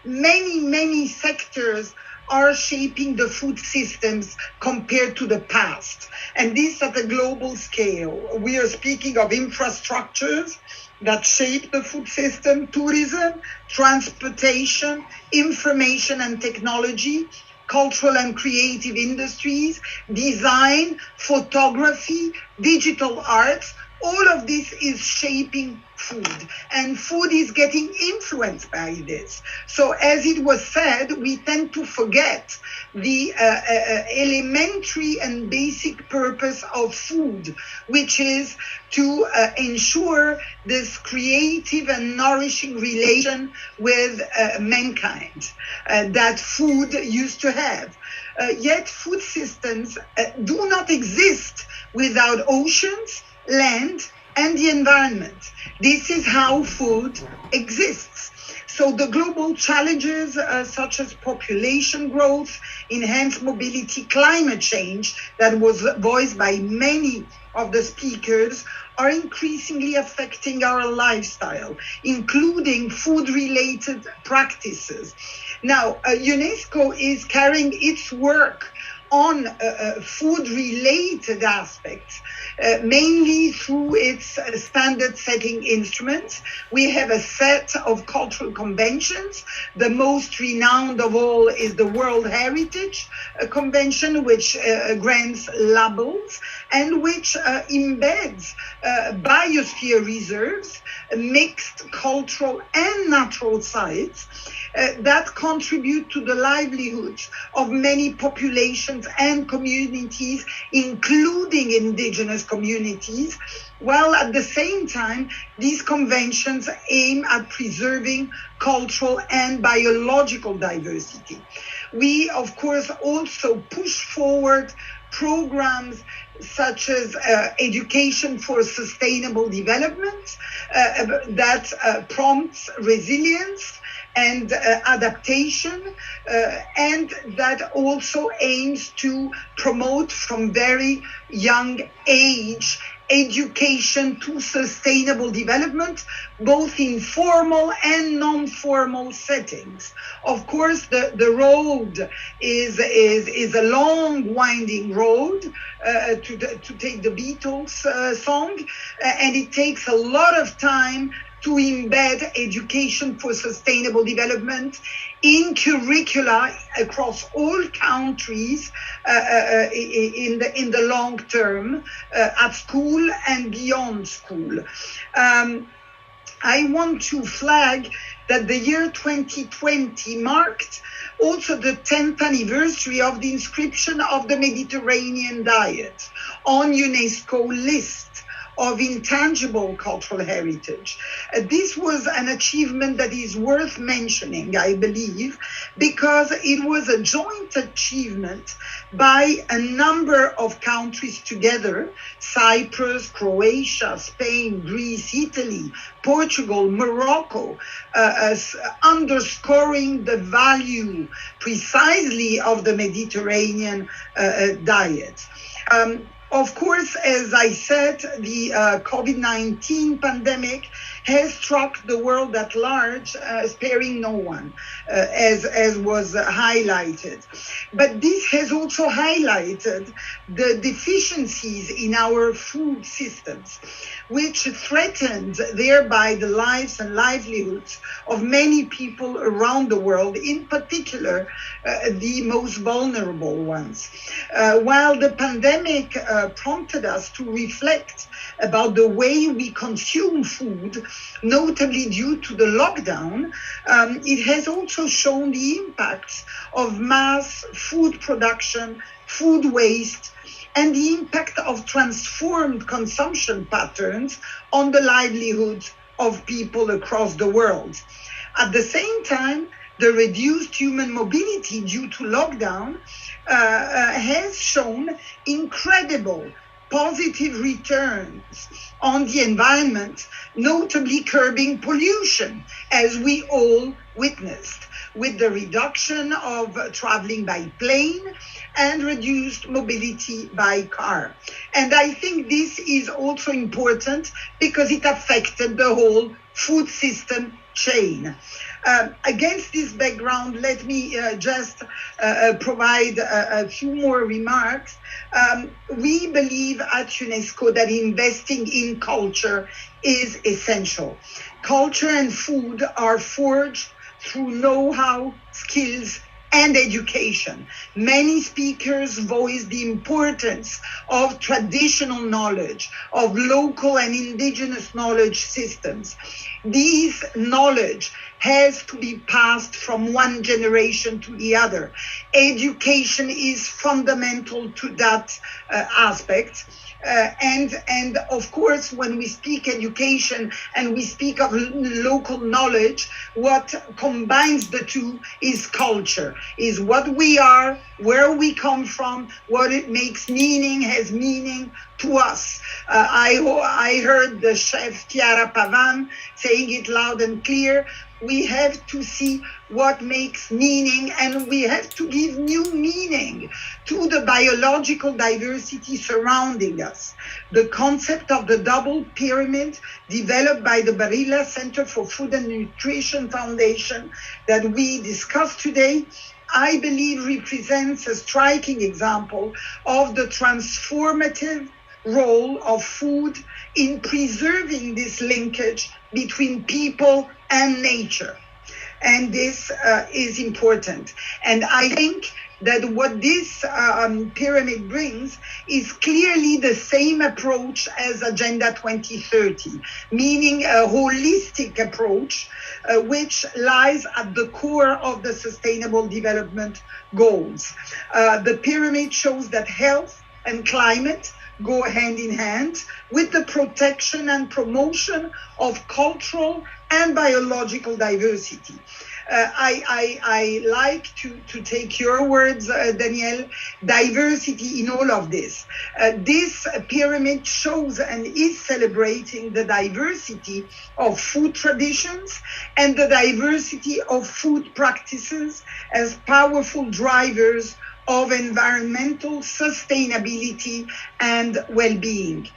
many sectors are shaping the food systems compared to the past. And this at a global scale. We are speaking of infrastructures that shape the food system, tourism, transportation, information and technology, cultural and creative industries, design, photography, digital arts. All of this is shaping food, and food is getting influenced by this. So as it was said, we tend to forget the elementary and basic purpose of food, which is to ensure this creative and nourishing relation with mankind that food used to have. Yet food systems do not exist without oceans, land, and the environment. This is how food exists. So the global challenges such as population growth, enhanced mobility, climate change that was voiced by many of the speakers are increasingly affecting our lifestyle, including food-related practices. Now, UNESCO is carrying its work on food-related aspects, mainly through its standard-setting instruments. We have a set of cultural conventions. The most renowned of all is the World Heritage Convention, which grants labels and which embeds biosphere reserves, mixed cultural and natural sites that contribute to the livelihoods of many populations and communities, including indigenous communities, while at the same time, these conventions aim at preserving cultural and biological diversity. We, of course, also push forward programs such as education for sustainable development that prompts resilience and adaptation, and that also aims to promote from very young age education to sustainable development, both in formal and non-formal settings. Of course, the road is a long, winding road, to take the Beatles song, and it takes a lot of time to embed education for sustainable development in curricula across all countries in the long term, at school and beyond school. I want to flag that the year 2020 marked also the 10th anniversary of the inscription of the Mediterranean diet on UNESCO list of intangible cultural heritage. This was an achievement that is worth mentioning, I believe, because it was a joint achievement by a number of countries together: Cyprus, Croatia, Spain, Greece, Italy, Portugal, Morocco, underscoring the value precisely of the Mediterranean diet. Of course, as I said, the COVID-19 pandemic has struck the world at large, sparing no one, as was highlighted. But this has also highlighted the deficiencies in our food systems, which threatened thereby the lives and livelihoods of many people around the world, in particular the most vulnerable ones. While the pandemic prompted us to reflect about the way we consume food, notably due to the lockdown, it has also shown the impacts of mass food production, food waste, and the impact of transformed consumption patterns on the livelihoods of people across the world. At the same time, the reduced human mobility due to lockdown has shown incredible positive returns on the environment, notably curbing pollution, as we all witnessed, with the reduction of traveling by plane and reduced mobility by car. And I think this is also important because it affected the whole food system chain. Against this background, let me just provide a few more remarks. We believe at UNESCO that investing in culture is essential. Culture and food are forged through know-how, skills, and education. Many speakers voiced the importance of traditional knowledge, of local and indigenous knowledge systems. This knowledge has to be passed from one generation to the other. Education is fundamental to that aspect. And of course, when we speak education and we speak of local knowledge, what combines the two is culture, is what we are, where we come from, what it makes meaning, has meaning to us. I heard the chef Chiara Pavan saying it loud and clear. We have to see what makes meaning, and we have to give new meaning to the biological diversity surrounding us. The concept of the double pyramid developed by the Barilla Center for Food and Nutrition Foundation that we discussed today, I believe represents a striking example of the transformative role of food in preserving this linkage between people and nature. And this is important. And I think that what this pyramid brings is clearly the same approach as Agenda 2030, meaning a holistic approach which lies at the core of the Sustainable Development Goals. The pyramid shows that health and climate go hand in hand with the protection and promotion of cultural and biological diversity. I like to take your words, Danielle, diversity in all of this. This pyramid shows and is celebrating the diversity of food traditions and the diversity of food practices as powerful drivers of environmental sustainability and well-being.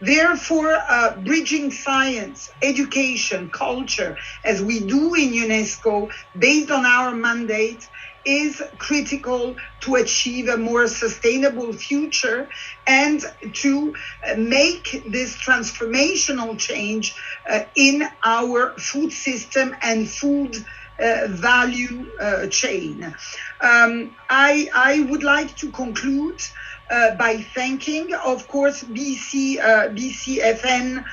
Therefore, bridging science, education, culture, as we do in UNESCO, based on our mandate, is critical to achieve a more sustainable future and to make this transformational change in our food system and food value chain. I would like to conclude by thanking, of course, BCFNF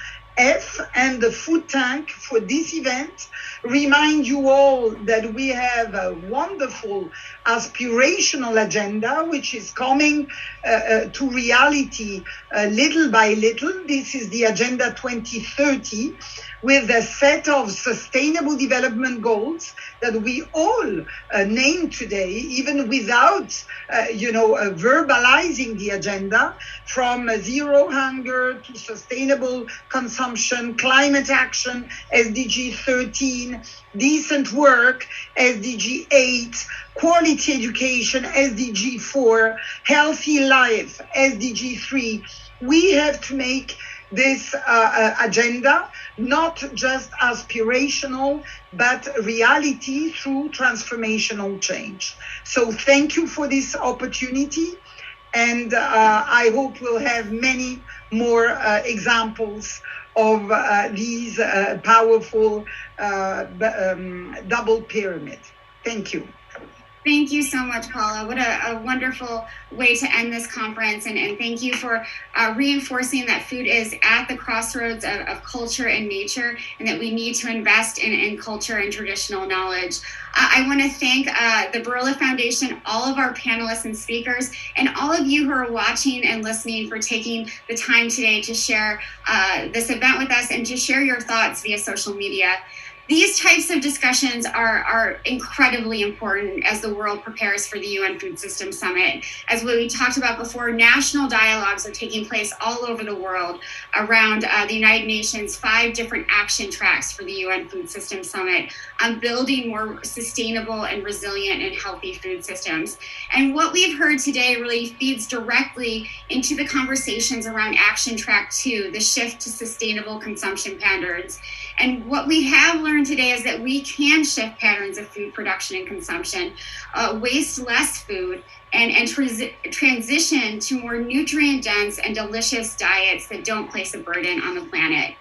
and the Food Tank for this event. Remind you all that we have a wonderful aspirational agenda which is coming to reality little by little. This is the Agenda 2030 with a set of sustainable development goals that we all name today, even without, verbalizing the agenda, from zero hunger to sustainable consumption, climate action, SDG 13, decent work, SDG 8, quality education, SDG 4, healthy life, SDG 3. We have to make this agenda not just aspirational, but reality through transformational change. So thank you for this opportunity. And I hope we'll have many more examples of these powerful double pyramid. Thank you. Thank you so much, Paula. What a wonderful way to end this conference. And thank you for reinforcing that food is at the crossroads of culture and nature, and that we need to invest in culture and traditional knowledge. I want to thank the Barilla Foundation, all of our panelists and speakers, and all of you who are watching and listening for taking the time today to share this event with us and to share your thoughts via social media. These types of discussions are incredibly important as the world prepares for the UN Food Systems Summit. As we talked about before, national dialogues are taking place all over the world around the United Nations' 5 different action tracks for the UN Food Systems Summit on building more sustainable and resilient and healthy food systems. And what we've heard today really feeds directly into the conversations around Action Track 2, the shift to sustainable consumption patterns. And what we have learned today is that we can shift patterns of food production and consumption, waste less food, and transition to more nutrient-dense and delicious diets that don't place a burden on the planet.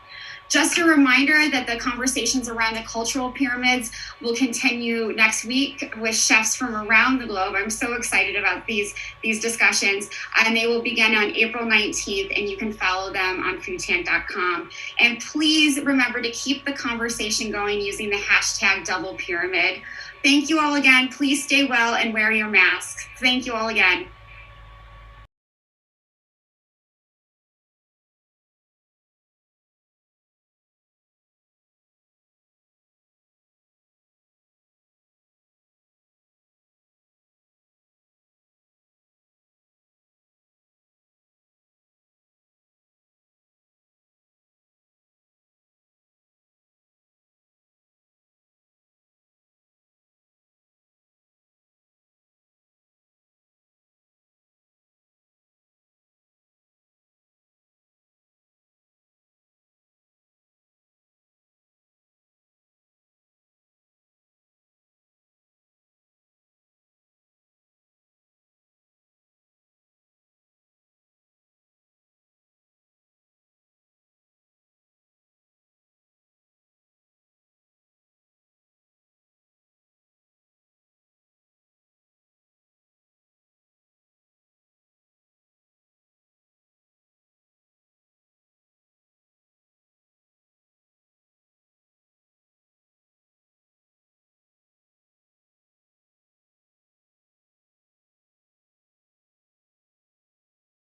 Just a reminder that the conversations around the cultural pyramids will continue next week with chefs from around the globe. I'm so excited about these discussions, and they will begin on April 19th, and you can follow them on foodtank.com. And please remember to keep the conversation going using the hashtag double pyramid. Thank you all again. Please stay well and wear your masks. Thank you all again.